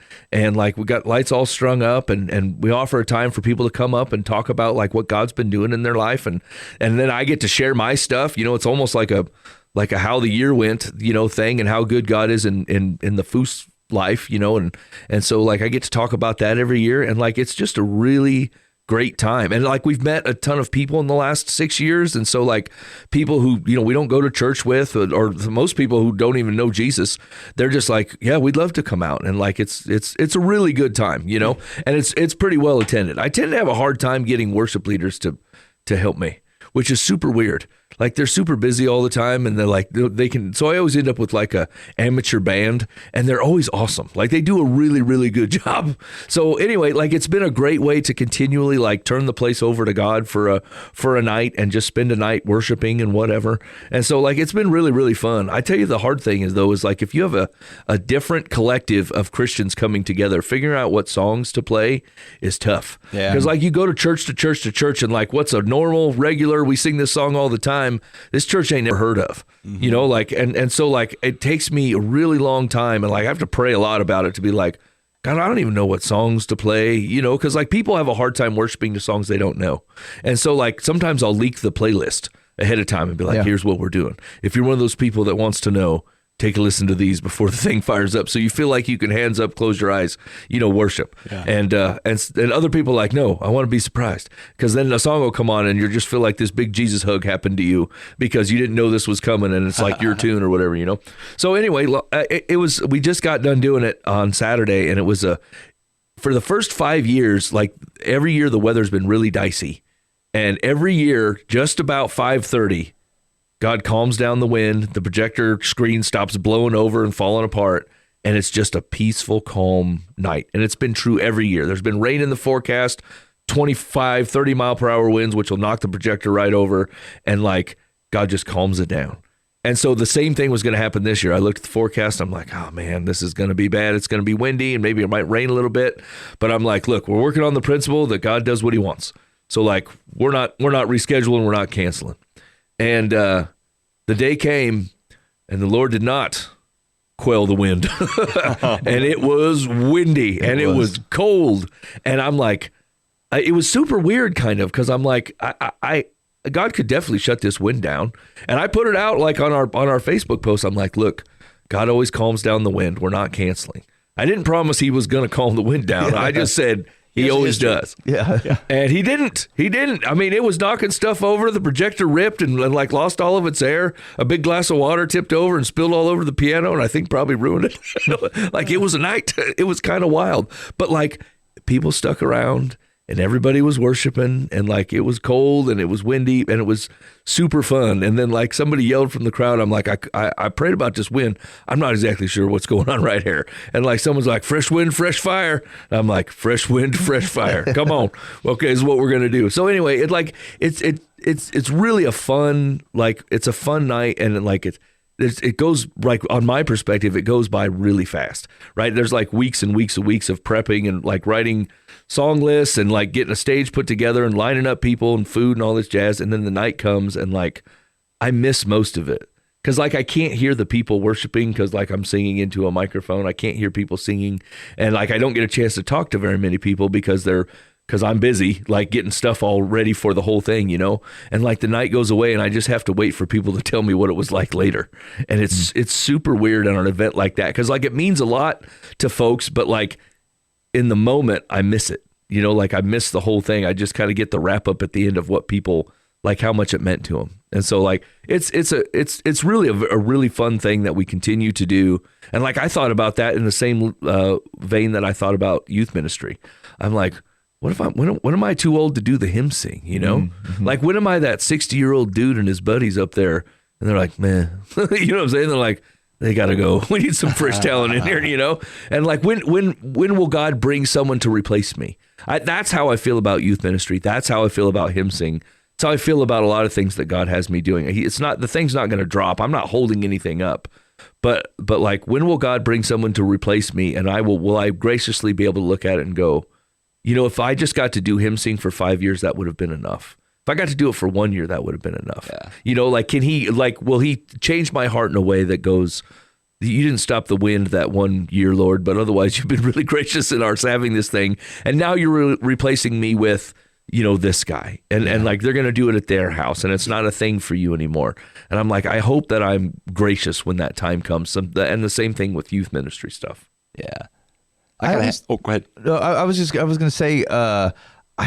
like we got lights all strung up, and we offer a time for people to come up and talk about like what God's been doing in their life, and then I get to share my stuff. It's almost like a how the year went, thing, and how good God is in the Foos life, and so like I get to talk about that every year, and like it's just a really great time. And like we've met a ton of people in the last 6 years, and so like people who we don't go to church with, or most people who don't even know Jesus, they're just like, yeah, we'd love to come out, and like it's a really good time, and it's pretty well attended. I tend to have a hard time getting worship leaders to help me, which is super weird. Like they're super busy all the time, and they're like they can. So I always end up with like a amateur band, and they're always awesome. Like they do a really, really good job. So anyway, like it's been a great way to continually like turn the place over to God for a night, and just spend a night worshiping and whatever. And so like it's been really, really fun. I tell you, the hard thing is like if you have a different collective of Christians coming together, figuring out what songs to play is tough. Yeah. Because like you go to church to church to church, and like what's a normal, regular, we sing this song all the time. This church ain't never heard of, like, and so like it takes me a really long time, and like I have to pray a lot about it to be like, God, I don't even know what songs to play, because like people have a hard time worshiping to songs they don't know. And so like sometimes I'll leak the playlist ahead of time and be like, here's what we're doing. If you're one of those people that wants to know, take a listen to these before the thing fires up. So you feel like you can hands up, close your eyes, worship. Yeah. And other people are like, no, I want to be surprised. Because then a song will come on and you just feel like this big Jesus hug happened to you because you didn't know this was coming and it's like your tune or whatever, So anyway, we just got done doing it on Saturday, and it was for the first 5 years, like every year the weather's been really dicey. And every year, just about 5:30, God calms down the wind, the projector screen stops blowing over and falling apart, and it's just a peaceful, calm night. And it's been true every year. There's been rain in the forecast, 25, 30 mile per hour winds, which will knock the projector right over, and like God just calms it down. And so the same thing was going to happen this year. I looked at the forecast. I'm like, oh man, this is going to be bad. It's going to be windy, and maybe it might rain a little bit. But I'm like, look, we're working on the principle that God does what he wants. So like, we're not rescheduling, we're not canceling. And the day came, and the Lord did not quell the wind. And it was windy, and it was cold. And I'm like, it was super weird kind of, because I'm like, God could definitely shut this wind down. And I put it out like on our Facebook post. I'm like, look, God always calms down the wind. We're not canceling. I didn't promise he was going to calm the wind down. I just said, he always does. Yeah. And he didn't. I mean, it was knocking stuff over. The projector ripped and like lost all of its air. A big glass of water tipped over and spilled all over the piano, and I think probably ruined it. Like, it was a night. It was kind of wild. But like, people stuck around, and everybody was worshiping, and like, it was cold and it was windy and it was super fun. And then like, somebody yelled from the crowd. I'm like, I prayed about this wind. I'm not exactly sure what's going on right here. And like, someone's like, fresh wind, fresh fire. And I'm like, fresh wind, fresh fire. Come on. Okay, this is what we're gonna do. So anyway, it's really a fun, like, it's a fun night, and like it goes, like, on my perspective, it goes by really fast, right? There's like weeks and weeks and weeks of prepping and like writing song lists and like getting a stage put together and lining up people and food and all this jazz. And then the night comes, and like, I miss most of it. Cause like, I can't hear the people worshiping, cause like, I'm singing into a microphone. I can't hear people singing. And like, I don't get a chance to talk to very many people because I'm busy, like, getting stuff all ready for the whole thing, and like, the night goes away, and I just have to wait for people to tell me what it was like later. And it's super weird on an event like that. Cause like, it means a lot to folks, but like, in the moment, I miss it, like, I miss the whole thing. I just kind of get the wrap up at the end of what people, like, how much it meant to them. And so like, it's really a really fun thing that we continue to do. And like, I thought about that in the same vein that I thought about youth ministry. I'm like, when am I too old to do the hymn sing, Mm-hmm. Like, when am I that 60-year-old dude and his buddies up there, and they're like, man, you know what I'm saying? They're like, they got to go. We need some fresh talent in here, And like, when will God bring someone to replace me? That's how I feel about youth ministry. That's how I feel about hymn sing. That's how I feel about a lot of things that God has me doing. The thing's not going to drop. I'm not holding anything up. But like, when will God bring someone to replace me? And will I graciously be able to look at it and go, if I just got to do hymn sing for 5 years, that would have been enough. If I got to do it for 1 year, that would have been enough. Yeah. Like, will he change my heart in a way that goes, you didn't stop the wind that 1 year, Lord, but otherwise you've been really gracious in us having this thing. And now you're replacing me with, this guy. And like, they're going to do it at their house, and it's not a thing for you anymore. And I'm like, I hope that I'm gracious when that time comes. And the same thing with youth ministry stuff. Yeah. Go ahead. No, I was going to say, I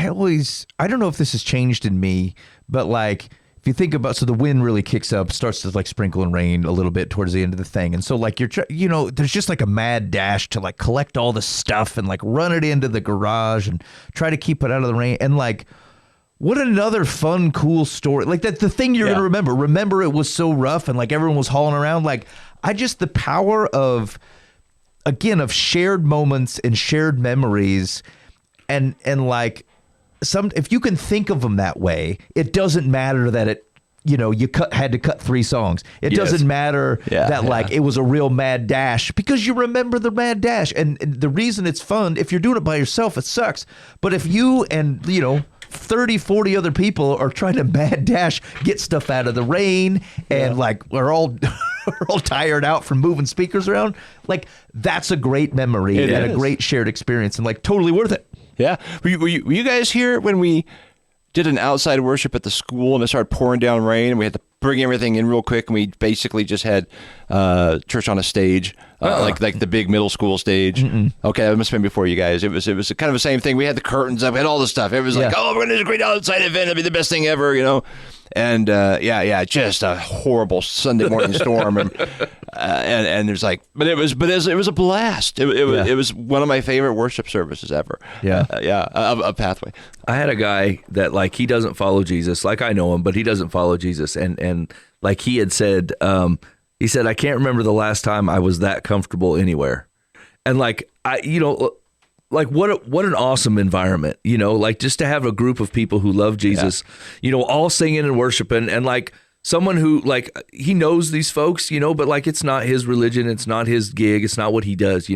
don't know if this has changed in me, but like, if you think about, so the wind really kicks up, starts to like sprinkle and rain a little bit towards the end of the thing. And so like, there's just like a mad dash to like collect all the stuff and like run it into the garage and try to keep it out of the rain. And like, what another fun, cool story. Like, that the thing you're going to remember it was so rough and like everyone was hauling around. Like, the power of, again, of shared moments and shared memories, and like, if you can think of them that way, it doesn't matter that it, you had to cut 3 songs. It doesn't matter that like it was a real mad dash, because you remember the mad dash. And the reason it's fun, if you're doing it by yourself, it sucks. But if you and 30, 40 other people are trying to mad dash, get stuff out of the rain, and like, we're all tired out from moving speakers around, like, that's a great memory and a great shared experience, and like, totally worth it. Yeah. Were you guys here when we did an outside worship at the school and it started pouring down rain and we had to bring everything in real quick, and we basically just had church on a stage, like the big middle school stage. Okay, that must have been before you guys. It was kind of the same thing. We had the curtains up, we had all the stuff. It was like, oh, we're gonna do a great outside event. It'll be the best thing ever, you know. And just a horrible Sunday morning storm, and there's like, but it was a blast. It was one of my favorite worship services ever. A Pathway. I had a guy that like he doesn't follow Jesus, like I know him, but he doesn't follow Jesus, and like he had said, he said, I can't remember the last time I was that comfortable anywhere, and like like what an awesome environment, like just to have a group of people who love Jesus, all singing and worshiping, and like someone who like he knows these folks, but like it's not his religion, it's not his gig, it's not what he does,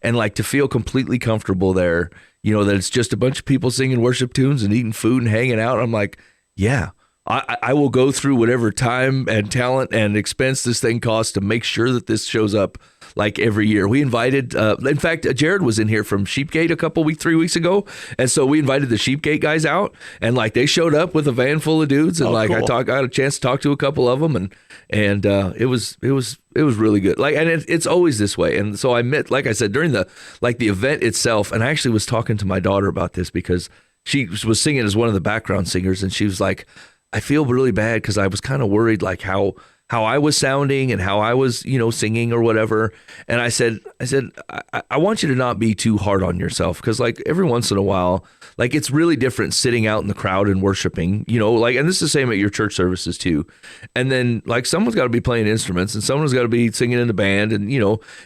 and like to feel completely comfortable there, that it's just a bunch of people singing worship tunes and eating food and hanging out. I'm like, yeah, I will go through whatever time and talent and expense this thing costs to make sure that this shows up like every year. We invited, in fact, Jared was in here from Sheepgate 3 weeks ago. And so we invited the Sheepgate guys out, and like they showed up with a van full of dudes. And cool. I got a chance to talk to a couple of them, and it was really good. Like, and it's always this way. And so I met, like I said, during the event itself, and I actually was talking to my daughter about this because she was singing as one of the background singers, and she was like, I feel really bad because I was kind of worried like how I was sounding and how I was, singing or whatever. And I said, I want you to not be too hard on yourself, because like every once in a while, like it's really different sitting out in the crowd and worshiping, like, and this is the same at your church services too. And then like someone's got to be playing instruments and someone's got to be singing in the band, and,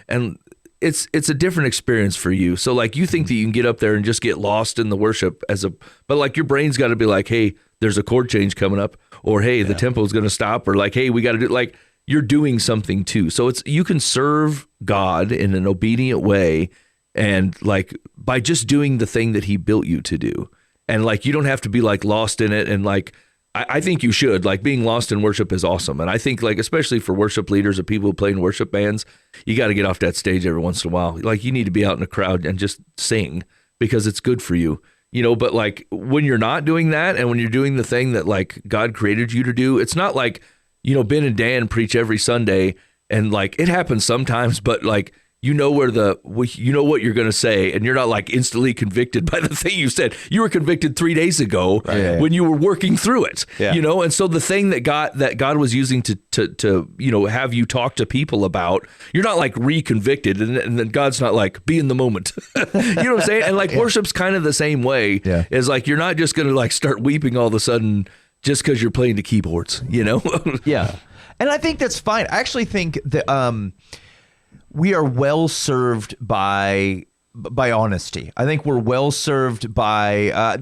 and it's a different experience for you. So like you think that you can get up there and just get lost in the worship but like your brain's got to be like, hey, there's a chord change coming up, or hey, the tempo is going to stop, or like, hey, we got to do, like, you're doing something too. So you can serve God in an obedient way, and like by just doing the thing that he built you to do. And like, you don't have to be like lost in it. And like, I think you should, like, being lost in worship is awesome. And I think like, especially for worship leaders or people who play in worship bands, you got to get off that stage every once in a while. Like you need to be out in a crowd and just sing because it's good for you. But like when you're not doing that, and when you're doing the thing that like God created you to do, it's not like, Ben and Dan preach every Sunday, and like it happens sometimes, but like, what you're going to say, and you're not like instantly convicted by the thing you said. You were convicted 3 days ago when you were working through it, and so the thing that God was using to have you talk to people about, you're not like reconvicted, and then God's not like, be in the moment. You know what I'm saying? And like worship's kind of the same way. Is like, you're not just going to like start weeping all of a sudden just because you're playing the keyboards, Yeah. And I think that's fine. I actually think that, we are well served by honesty. I think we're well served by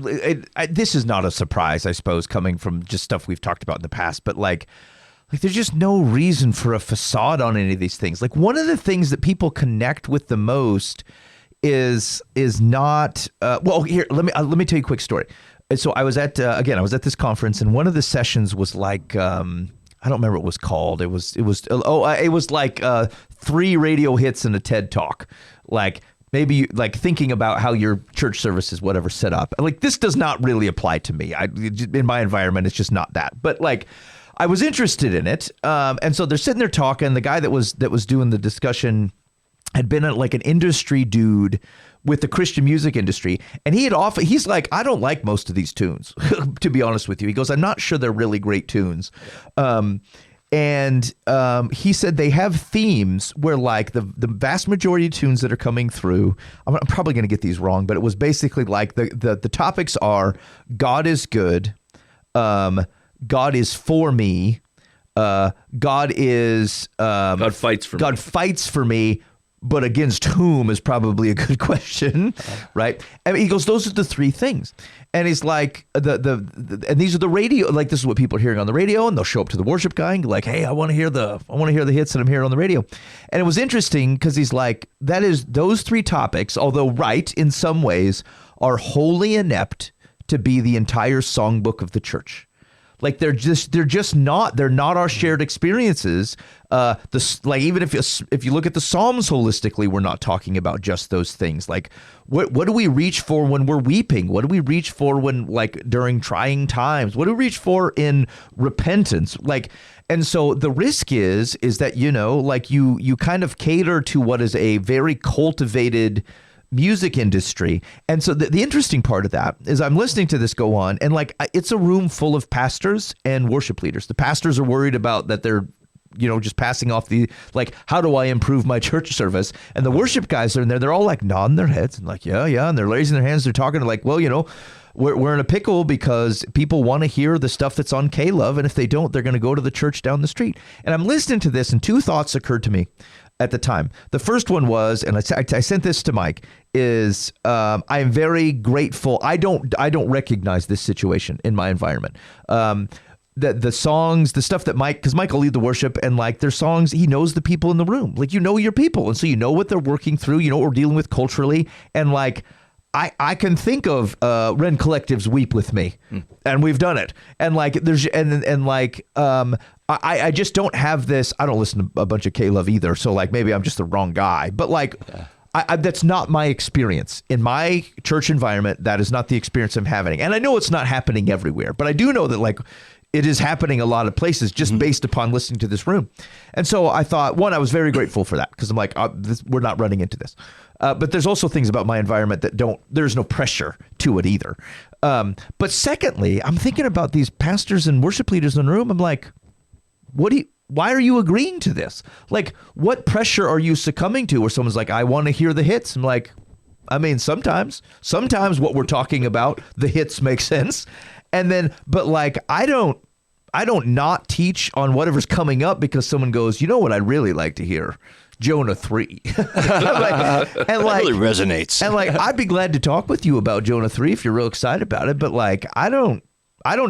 this is not a surprise, I suppose, coming from just stuff we've talked about in the past, but like there's just no reason for a facade on any of these things. Like one of the things that people connect with the most is not here, let me tell you a quick story. So I was at this conference, and one of the sessions was like I don't remember what it was called. It was like 3 radio hits and a TED Talk. Like maybe like thinking about how your church services, whatever, set up. Like this does not really apply to me. In my environment, it's just not that. But like I was interested in it, and so they're sitting there talking. The guy that was doing the discussion had been like an industry dude with the Christian music industry. And he's like, I don't like most of these tunes, to be honest with you. He goes, I'm not sure they're really great tunes. And he said they have themes where like the vast majority of tunes that are coming through, I'm probably going to get these wrong, but it was basically like the topics are God is good. God is for me. God fights for me. God fights for me. But against whom is probably a good question, right? And he goes, those are the 3 things. And he's like, and these are the radio, like this is what people are hearing on the radio, and they'll show up to the worship guy and be like, hey, I want to hear the hits that I'm hearing on the radio. And it was interesting because he's like, those 3 topics, although right in some ways, are wholly inept to be the entire songbook of the church. Like they're not our shared experiences. Even if you look at the Psalms holistically, we're not talking about just those things. Like what do we reach for when we're weeping? What do we reach for when during trying times? What do we reach for in repentance? And so the risk is that, you kind of cater to what is a very cultivated music industry. And so the interesting part of that is I'm listening to this go on, and it's a room full of pastors and worship leaders. The pastors are worried about that they're just passing off how do I improve my church service? And the worship guys are in there, they're all nodding their heads and yeah, and they're raising their hands, they're talking we're in a pickle because people want to hear the stuff that's on K-Love, and if they don't, they're going to go to the church down the street. And I'm listening to this, and two thoughts occurred to me at the time. The first one was, and I sent this to Mike, is I'm very grateful. I don't recognize this situation in my environment. The songs, the stuff that because Mike will lead the worship, and their songs, he knows the people in the room. Your people, and so you know what they're working through, what we're dealing with culturally, and I can think of Ren Collective's "Weep with Me," and we've done it. And I just don't have this. I don't listen to a bunch of K-Love either, so maybe I'm just the wrong guy. But that's not my experience in my church environment. That is not the experience I'm having, and I know it's not happening everywhere. But I do know that it is happening a lot of places just based upon listening to this room. And so I thought, one, I was very grateful for that because I'm we're not running into this. But there's also things about my environment that there's no pressure to it either. But secondly, I'm thinking about these pastors and worship leaders in the room. I'm like, why are you agreeing to this? What pressure are you succumbing to where someone's like, I want to hear the hits? I'm like, sometimes what we're talking about, the hits make sense. And then, but I don't not teach on whatever's coming up because someone goes, what I'd really like to hear? Jonah 3. and that really resonates. And I'd be glad to talk with you about Jonah 3 if you're real excited about it. But I don't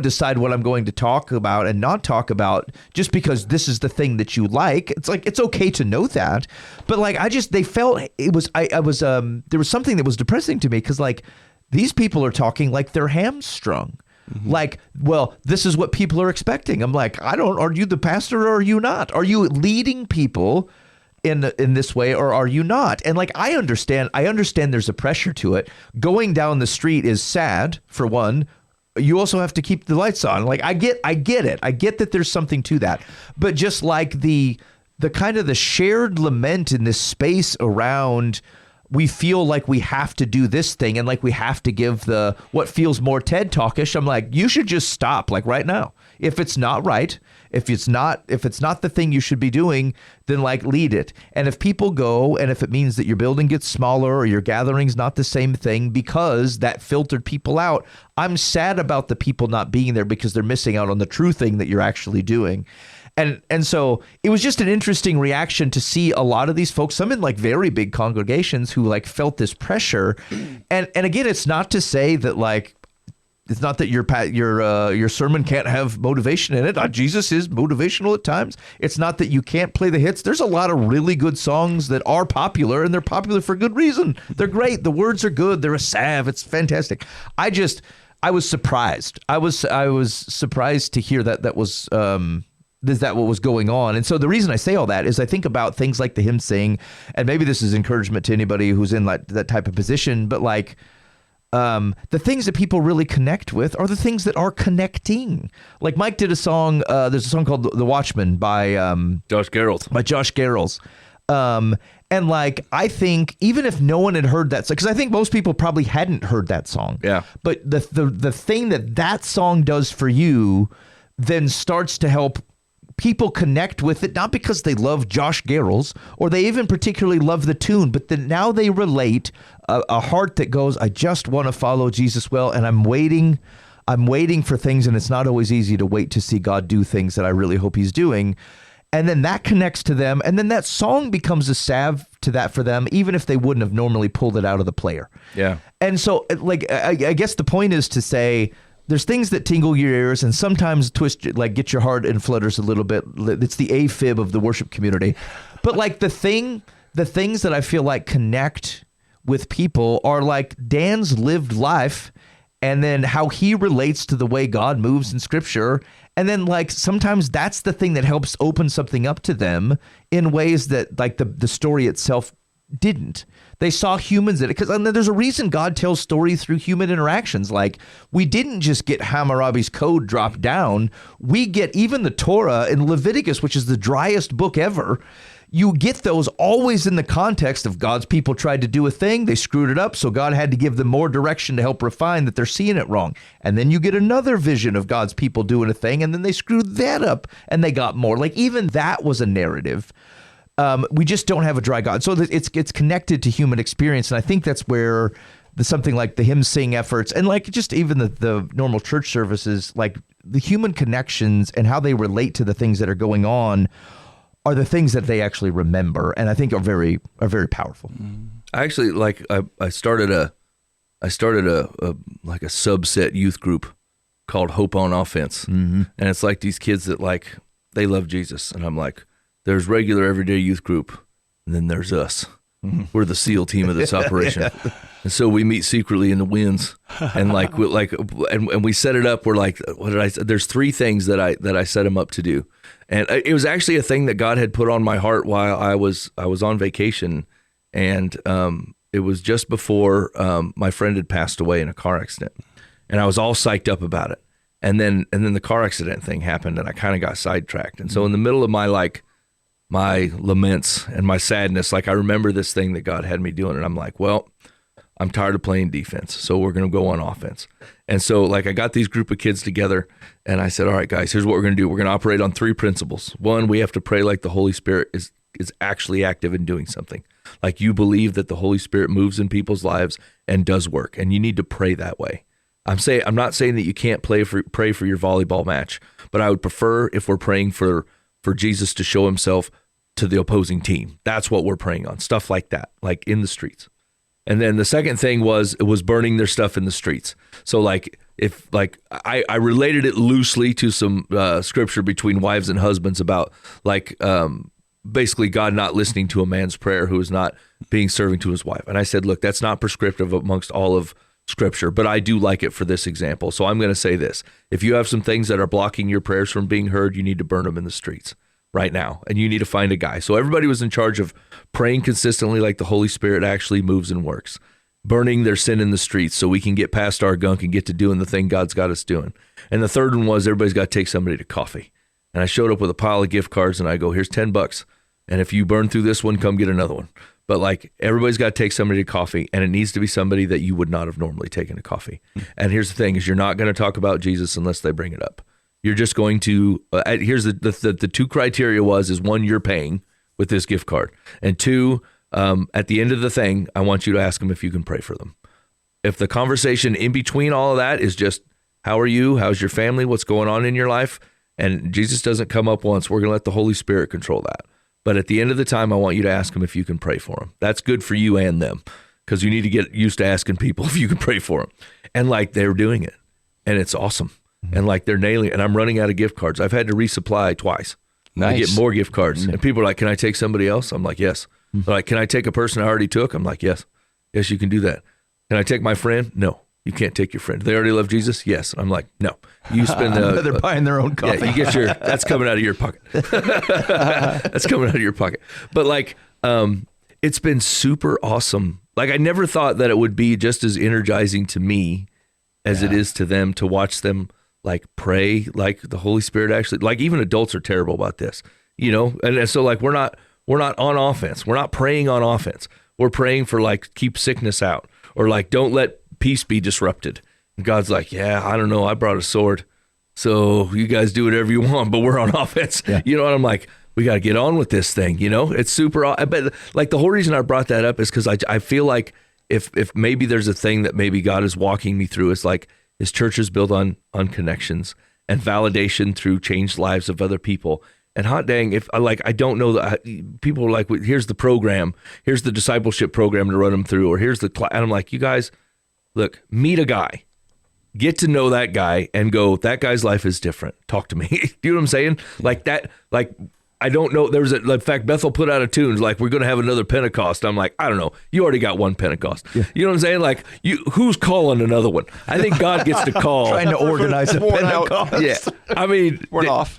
decide what I'm going to talk about and not talk about just because this is the thing that you like. It's it's okay to know that. But they felt it was, there was something that was depressing to me because these people are talking like they're hamstrung. Well, this is what people are expecting. I'm are you the pastor or are you not? Are you leading people in this way or are you not? And I understand there's a pressure to it. Going down the street is sad, for one. You also have to keep the lights on. I get it. I get that there's something to that. But just the kind of the shared lament in this space around, we feel like we have to do this thing and we have to give what feels more TED Talkish. I'm you should just stop right now. If it's not right, if it's not the thing you should be doing, then lead it. And if people go, and if it means that your building gets smaller or your gathering's not the same thing because that filtered people out, I'm sad about the people not being there because they're missing out on the true thing that you're actually doing. And so it was just an interesting reaction to see a lot of these folks, some in very big congregations who felt this pressure. And again, it's not to say that it's not that your sermon can't have motivation in it. Jesus is motivational at times. It's not that you can't play the hits. There's a lot of really good songs that are popular, and they're popular for good reason. They're great. The words are good. They're a salve. It's fantastic. I was surprised. I was surprised to hear that was is that what was going on? And so the reason I say all that is I think about things like the hymn sing, and maybe this is encouragement to anybody who's in that type of position, but the things that people really connect with are the things that are connecting. Mike did a song, there's a song called The Watchman by Josh Garrels. And I think even if no one had heard that, because I think most people probably hadn't heard that song. Yeah. But the thing that song does for you then starts to help people connect with it, not because they love Josh Garrels or they even particularly love the tune, but then now they relate a heart that goes, I just want to follow Jesus well, and I'm waiting for things, and it's not always easy to wait to see God do things that I really hope he's doing. And then that connects to them, and then that song becomes a salve to that for them, even if they wouldn't have normally pulled it out of the player. Yeah. And so I guess the point is to say, there's things that tingle your ears and sometimes get your heart in flutters a little bit. It's the AFIB of the worship community. But the things that I feel connect with people are Dan's lived life and then how he relates to the way God moves in Scripture. And then, like, sometimes that's the thing that helps open something up to them in ways that, like, the story itself didn't. They saw humans in it, because there's a reason God tells stories through human interactions. Like, we didn't just get Hammurabi's code dropped down. We get even the Torah in Leviticus, which is the driest book ever. You get those always in the context of God's people tried to do a thing, they screwed it up, so God had to give them more direction to help refine that they're seeing it wrong. And then you get another vision of God's people doing a thing, and then they screwed that up, and they got more. Like, even that was a narrative. We just don't have a dry God. So it's connected to human experience, and I think that's where something like the hymn sing efforts, and like just even the normal church services, like the human connections and how they relate to the things that are going on, are the things that they actually remember, and I think are very powerful. I actually I started a like a subset youth group called Hope on Offense, and it's like these kids that like they love Jesus, and I'm like, there's regular everyday youth group, and then there's us. We're the SEAL team of this operation, and so we meet secretly in the winds, and and we set it up. We're like, what did I say? There's 3 things that I set them up to do. And it was actually a thing that God had put on my heart while I was on vacation, and it was just before my friend had passed away in a car accident, and I was all psyched up about it. And then the car accident thing happened, and I kind of got sidetracked. And so in the middle of my laments and my sadness, like I remember this thing that God had me doing, and I'm like, well, I'm tired of playing defense, so we're going to go on offense. And so like I got these group of kids together, and I said, all right, guys, here's what we're going to do. We're going to operate on 3 principles. 1, we have to pray like the Holy Spirit is actually active in doing something. Like you believe that the Holy Spirit moves in people's lives and does work, and you need to pray that way. I'm not saying that you can't pray for your volleyball match, but I would prefer if we're praying for Jesus to show himself to the opposing team. That's what we're praying on, stuff like that, like in the streets. And then the second thing was burning their stuff in the streets. So like if like I related it loosely to some scripture between wives and husbands about like basically God not listening to a man's prayer who is not being serving to his wife. And I said, look, that's not prescriptive amongst all of scripture, but I do like it for this example. So I'm going to say this. If you have some things that are blocking your prayers from being heard, you need to burn them in the streets right now, and you need to find a guy. So everybody was in charge of praying consistently like the Holy Spirit actually moves and works, burning their sin in the streets so we can get past our gunk and get to doing the thing God's got us doing. And the third one was everybody's got to take somebody to coffee. And I showed up with a pile of gift cards, and I go, here's $10. And if you burn through this one, come get another one. But like everybody's got to take somebody to coffee, and it needs to be somebody that you would not have normally taken to coffee. And here's the thing is you're not going to talk about Jesus unless they bring it up. You're just going to, here's the 2 criteria is 1, you're paying with this gift card. And 2, at the end of the thing, I want you to ask them if you can pray for them. If the conversation in between all of that is just, how are you? How's your family? What's going on in your life? And Jesus doesn't come up once, we're going to let the Holy Spirit control that. But at the end of the time, I want you to ask them if you can pray for them. That's good for you and them, because you need to get used to asking people if you can pray for them. And like they're doing it, and it's awesome. And like they're nailing it. And I'm running out of gift cards. I've had to resupply twice. Nice. I get more gift cards. And people are like, can I take somebody else? I'm like, yes. They're like, can I take a person I already took? I'm like, yes. Yes, you can do that. Can I take my friend? No, you can't take your friend. They already love Jesus? Yes. I'm like, no. You spend they're buying their own coffee. Yeah, you get that's coming out of your pocket. That's coming out of your pocket. But like, it's been super awesome. Like I never thought that it would be just as energizing to me as it is to them to watch them like pray like the Holy Spirit actually, like even adults are terrible about this, you know? And so like, we're not on offense. We're not praying on offense. We're praying for like, keep sickness out, or like, don't let peace be disrupted. And God's like, yeah, I don't know. I brought a sword. So you guys do whatever you want, but we're on offense. Yeah. You know what? I'm like, we got to get on with this thing. You know, it's super, but like the whole reason I brought that up is because I feel like if maybe there's a thing that maybe God is walking me through, it's like, his church is built on connections and validation through changed lives of other people. And hot dang, if I don't know that people are like, here's the program, here's the discipleship program to run them through, or here's the class. And I'm like, you guys, look, meet a guy, get to know that guy, and go, that guy's life is different. Talk to me. Do you know what I'm saying? Like that, like I don't know. There was in fact, Bethel put out a tune like, we're going to have another Pentecost. I'm like, I don't know. You already got one Pentecost. Yeah. You know what I'm saying? Like, who's calling another one? I think God gets to call. Trying to organize a Pentecost. Yeah. I mean,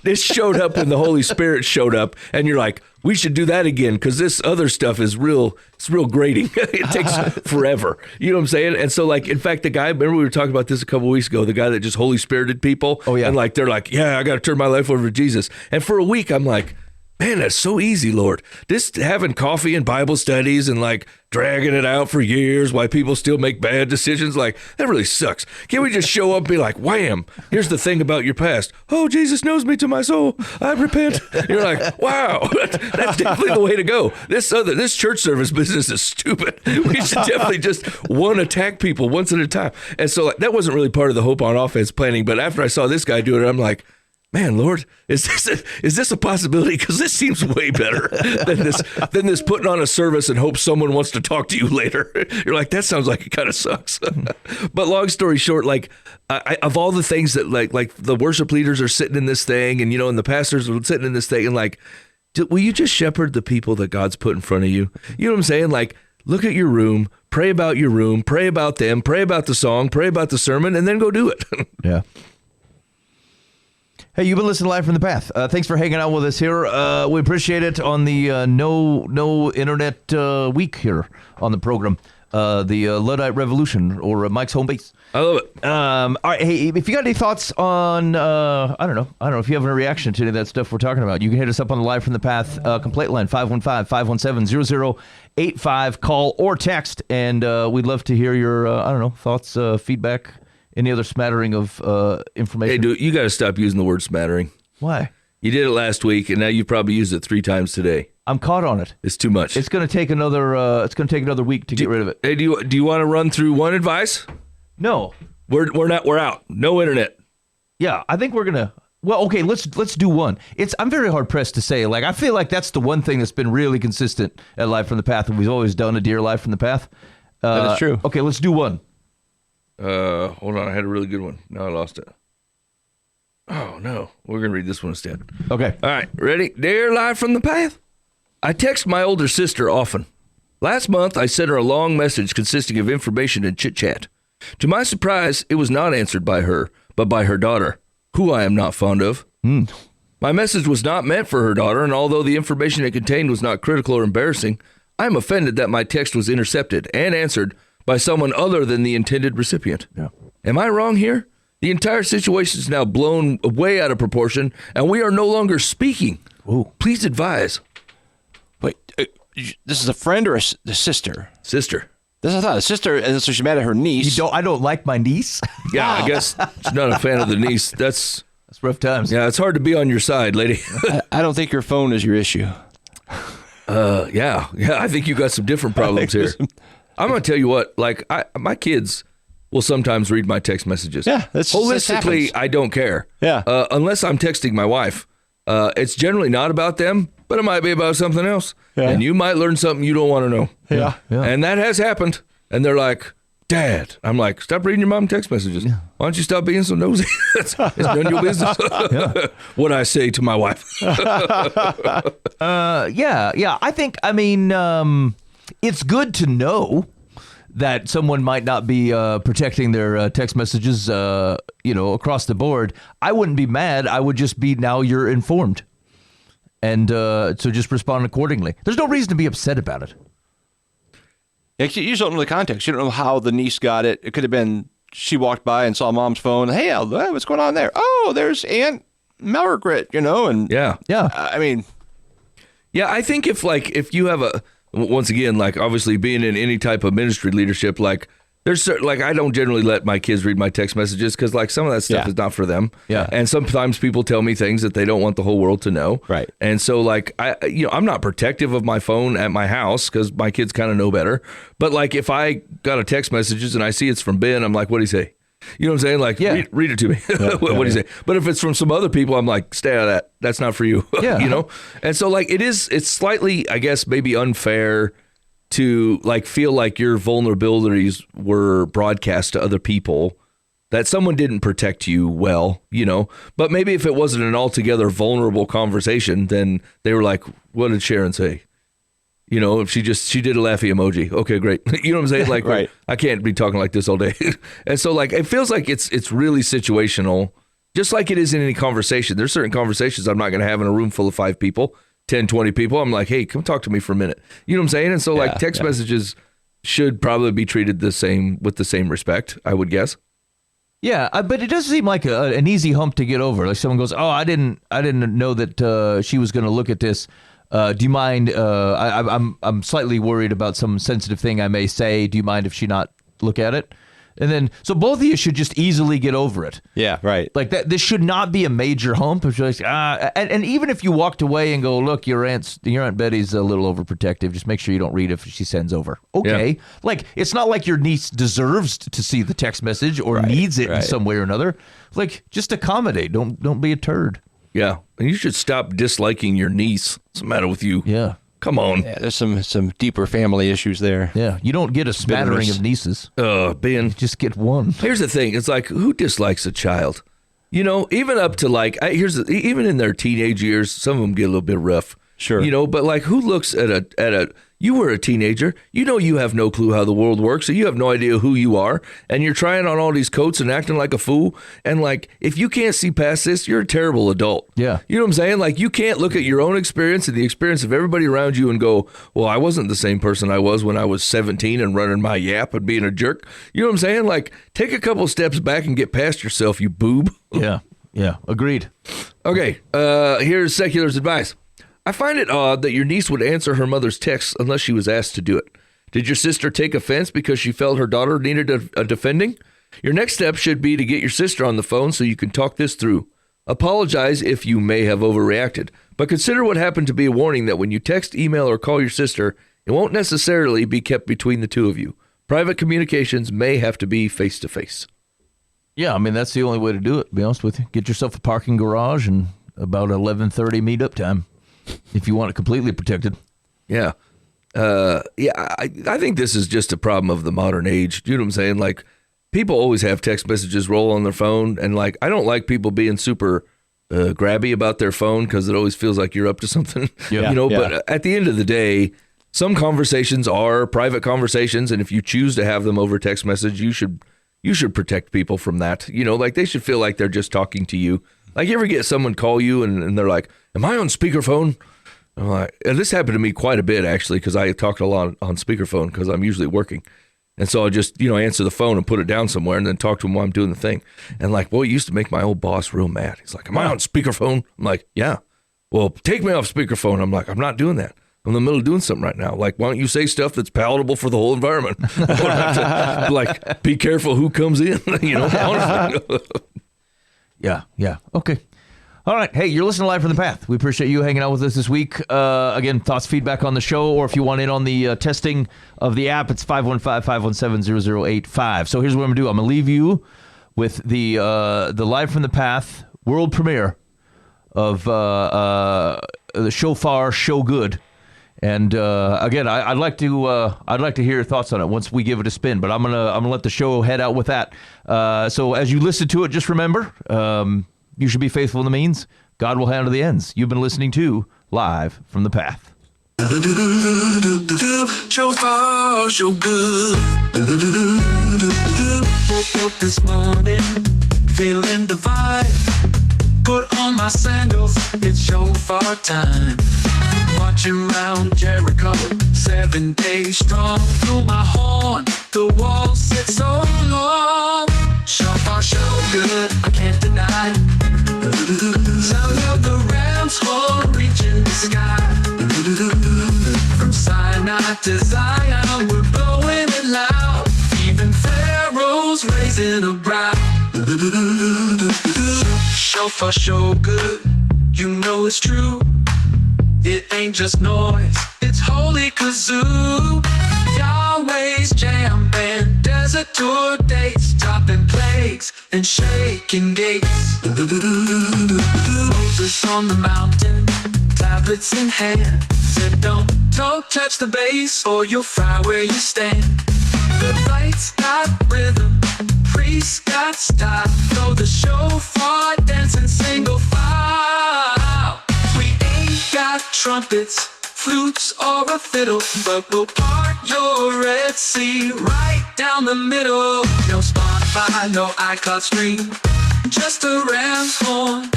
this showed up when the Holy Spirit showed up, and you're like, we should do that again because this other stuff is real. It's real grating. It takes forever. You know what I'm saying? And so, like, in fact, the guy, remember we were talking about this a couple of weeks ago, the guy that just Holy Spirited people. Oh, yeah. And like, they're like, yeah, I got to turn my life over to Jesus. And for a week, I'm like, man, that's so easy, Lord. This having coffee and Bible studies and like dragging it out for years while people still make bad decisions, like that really sucks. Can't we just show up and be like, wham, here's the thing about your past. Oh, Jesus knows me to my soul. I repent. You're like, wow, that's definitely the way to go. This church service business is stupid. We should definitely just attack people once at a time. And so like, that wasn't really part of the Hope on Offense planning. But after I saw this guy do it, I'm like, man, Lord, is this a possibility? Because this seems way better than this putting on a service and hope someone wants to talk to you later. You're like, that sounds like it kind of sucks. But long story short, like of all the things that like the worship leaders are sitting in this thing, and and the pastors are sitting in this thing, and like, will you just shepherd the people that God's put in front of you? You know what I'm saying? Like, look at your room, pray about your room, pray about them, pray about the song, pray about the sermon, and then go do it. Yeah. Hey, you've been listening live from the path. Thanks for hanging out with us here. We appreciate it on the no internet week here on the program. The Luddite Revolution, or Mike's Home Base. I love it. All right, hey, if you got any thoughts on, I don't know if you have a reaction to any of that stuff we're talking about, you can hit us up on the Live from the Path complaint line, 515-517-0085. Call or text, and we'd love to hear your, thoughts, feedback, any other smattering of information. Hey, dude, you got to stop using the word smattering. Why? You did it last week, and now you probably used it 3 times today. I'm caught on it. It's too much. It's going to take another. It's going to take another week to get rid of it. Hey, do you want to run through one advice? No, we're out. No internet. Yeah, I think we're gonna. Well, okay, let's do one. I'm very hard pressed to say. Like, I feel like that's the one thing that's been really consistent at Live from the Path, and we've always done a Dear Live from the Path. That is true. Okay, let's do one. Hold on, I had a really good one. Now I lost it. Oh no, we're gonna read this one instead. Okay. All right, ready? Dear Live from the Path. I text my older sister often. Last month, I sent her a long message consisting of information and chit-chat. To my surprise, it was not answered by her, but by her daughter, who I am not fond of. My message was not meant for her daughter, and although the information it contained was not critical or embarrassing, I am offended that my text was intercepted and answered by someone other than the intended recipient. Yeah. Am I wrong here? The entire situation is now blown way out of proportion, and we are no longer speaking. Ooh. Please advise. Wait, this is a friend or the sister? Sister. This I thought a sister, and so she mad at her niece. I don't like my niece. Yeah, I guess she's not a fan of the niece. That's rough times. Yeah, it's hard to be on your side, lady. I don't think your phone is your issue. Yeah, I think you got some different problems here. I'm going to tell you what, like, my kids will sometimes read my text messages. Yeah, that's holistically, I don't care. Yeah. Unless I'm texting my wife. It's generally not about them, but it might be about something else. Yeah. And you might learn something you don't want to know. Yeah. And that has happened. And they're like, Dad. I'm like, stop reading your mom text messages. Yeah. Why don't you stop being so nosy? It's none of your business. What I say to my wife. Yeah. I think, it's good to know that someone might not be protecting their text messages, across the board. I wouldn't be mad. I would just be, now you're informed. And so just respond accordingly. There's no reason to be upset about it. You just don't know the context. You don't know how the niece got it. It could have been she walked by and saw mom's phone. Hey, what's going on there? Oh, there's Aunt Margaret, and Yeah. Yeah, I think if you have once again, like, obviously being in any type of ministry leadership, like, there's certain, like, I don't generally let my kids read my text messages because, like, some of that stuff is not for them. Yeah. And sometimes people tell me things that they don't want the whole world to know. Right. And so, like, I'm not protective of my phone at my house because my kids kind of know better. But, like, if I got a text messages and I see it's from Ben, I'm like, what'd he say? You know what I'm saying? Like, read it to me. What do you say? But if it's from some other people, I'm like, stay out of that. That's not for you. Yeah. And so, like, it's slightly, I guess, maybe unfair to, like, feel like your vulnerabilities were broadcast to other people that someone didn't protect you well, but maybe if it wasn't an altogether vulnerable conversation, then they were like, what did Sharon say? If she did a laughy emoji. Okay, great. You know what I'm saying? Like, right. I can't be talking like this all day. And so like, it feels like it's really situational, just like it is in any conversation. There's certain conversations I'm not going to have in a room full of 5 people, 10, 20 people. I'm like, hey, come talk to me for a minute. You know what I'm saying? And so like text messages should probably be treated with the same respect, I would guess. Yeah, but it does seem like an easy hump to get over. Like someone goes, "Oh, I didn't know that she was going to look at this. Do you mind? I'm slightly worried about some sensitive thing I may say. Do you mind if she not look at it?" And then, so both of you should just easily get over it. Yeah, right. Like that. This should not be a major hump. It's like, and even if you walked away and go, "Look, your Aunt Betty's a little overprotective. Just make sure you don't read if she sends over." Okay. Yeah. Like, it's not like your niece deserves to see the text message or needs it in some way or another. Like, just accommodate. Don't be a turd. Yeah, and you should stop disliking your niece. What's the matter with you? Yeah. Come on. Yeah, there's some deeper family issues there. Yeah, you don't get a smattering of nieces. Ben. You just get one. Here's the thing. It's like, who dislikes a child? Even up to like, even in their teenage years, some of them get a little bit rough. Sure. But like, who looks at you were a teenager, you have no clue how the world works, so you have no idea who you are, and you're trying on all these coats and acting like a fool, and like, if you can't see past this, you're a terrible adult. Yeah. You know what I'm saying? Like, you can't look at your own experience and the experience of everybody around you and go, well, I wasn't the same person I was when I was 17 and running my yap and being a jerk. You know what I'm saying? Like, take a couple steps back and get past yourself, you boob. Yeah, agreed. Okay, here's Secular's advice. I find it odd that your niece would answer her mother's texts unless she was asked to do it. Did your sister take offense because she felt her daughter needed a defending? Your next step should be to get your sister on the phone so you can talk this through. Apologize if you may have overreacted, but consider what happened to be a warning that when you text, email, or call your sister, it won't necessarily be kept between the two of you. Private communications may have to be face-to-face. Yeah, I mean, that's the only way to do it, to be honest with you. Get yourself a parking garage and about 11:30 meetup time. If you want it completely protected. Yeah. I think this is just a problem of the modern age. You know what I'm saying? Like, people always have text messages roll on their phone. And like, I don't like people being super grabby about their phone because it always feels like you're up to something. Yeah. But at the end of the day, some conversations are private conversations. And if you choose to have them over text message, you should protect people from that. Like, they should feel like they're just talking to you. Like, you ever get someone call you and they're like, am I on speakerphone? I'm like, and this happened to me quite a bit, actually, because I talk a lot on speakerphone because I'm usually working. And so I just, answer the phone and put it down somewhere and then talk to him while I'm doing the thing. And like, boy, it used to make my old boss real mad. He's like, am I on speakerphone? I'm like, yeah. Well, take me off speakerphone. I'm like, I'm not doing that. I'm in the middle of doing something right now. Like, why don't you say stuff that's palatable for the whole environment? I don't have to, like, be careful who comes in, honestly. Yeah. Okay. All right. Hey, you're listening live from the Path. We appreciate you hanging out with us this week. Again, thoughts, feedback on the show, or if you want in on the testing of the app, it's 515-517-0085. So here's what I'm going to do. I'm going to leave you with the live from the Path world premiere of the Shofar Show Good. And again, I'd like to hear your thoughts on it once we give it a spin. But I'm gonna let the show head out with that. So as you listen to it, just remember, you should be faithful in the means. God will handle the ends. You've been listening to Live from the Path. Shofar, show good. Woke up this morning, feeling the vibe. Put on my sandals, it's shofar time. Marching round Jericho, 7 days strong. Through my horn, the walls sit so long. Shofar show good, I can't deny. Sound of the ram's horn reaching the sky. From Sinai to Zion, we're blowing it loud. Even Pharaoh's raising a brow. Shofar show good, you know it's true. It ain't just noise, it's holy kazoo. Yahweh's jam band, desert tour dates, topping plagues and shaking gates. Moses on the mountain, tablets in hand, said don't touch the base or you'll fry where you stand. The lights got rhythm, He's got style, though the shofar dancing single file. We ain't got trumpets, flutes, or a fiddle, but we'll part your Red Sea right down the middle. No Spotify, no iCloud stream, just a ram's horn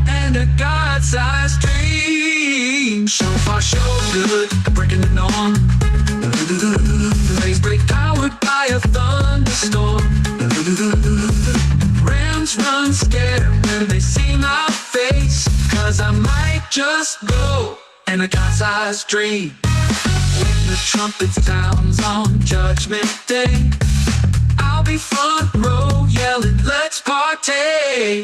and a God-sized dream. Shofar show good, breaking the norm. Rays break powered by a thunderstorm. Rams run scared when they see my face, 'cause I might just go and a God-sized dream. When the trumpet sounds on Judgment Day, I'll be front row yelling, let's party.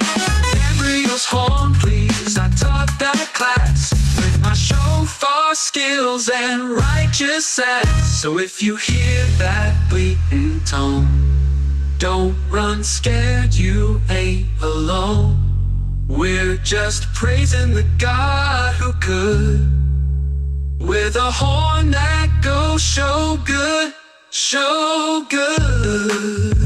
Gabriel's horn, please, I taught that class with my shofar skills and righteous sass. So if you hear that bleating tone, don't run scared, you ain't alone. We're just praising the God who could, with a horn that goes so good, so good.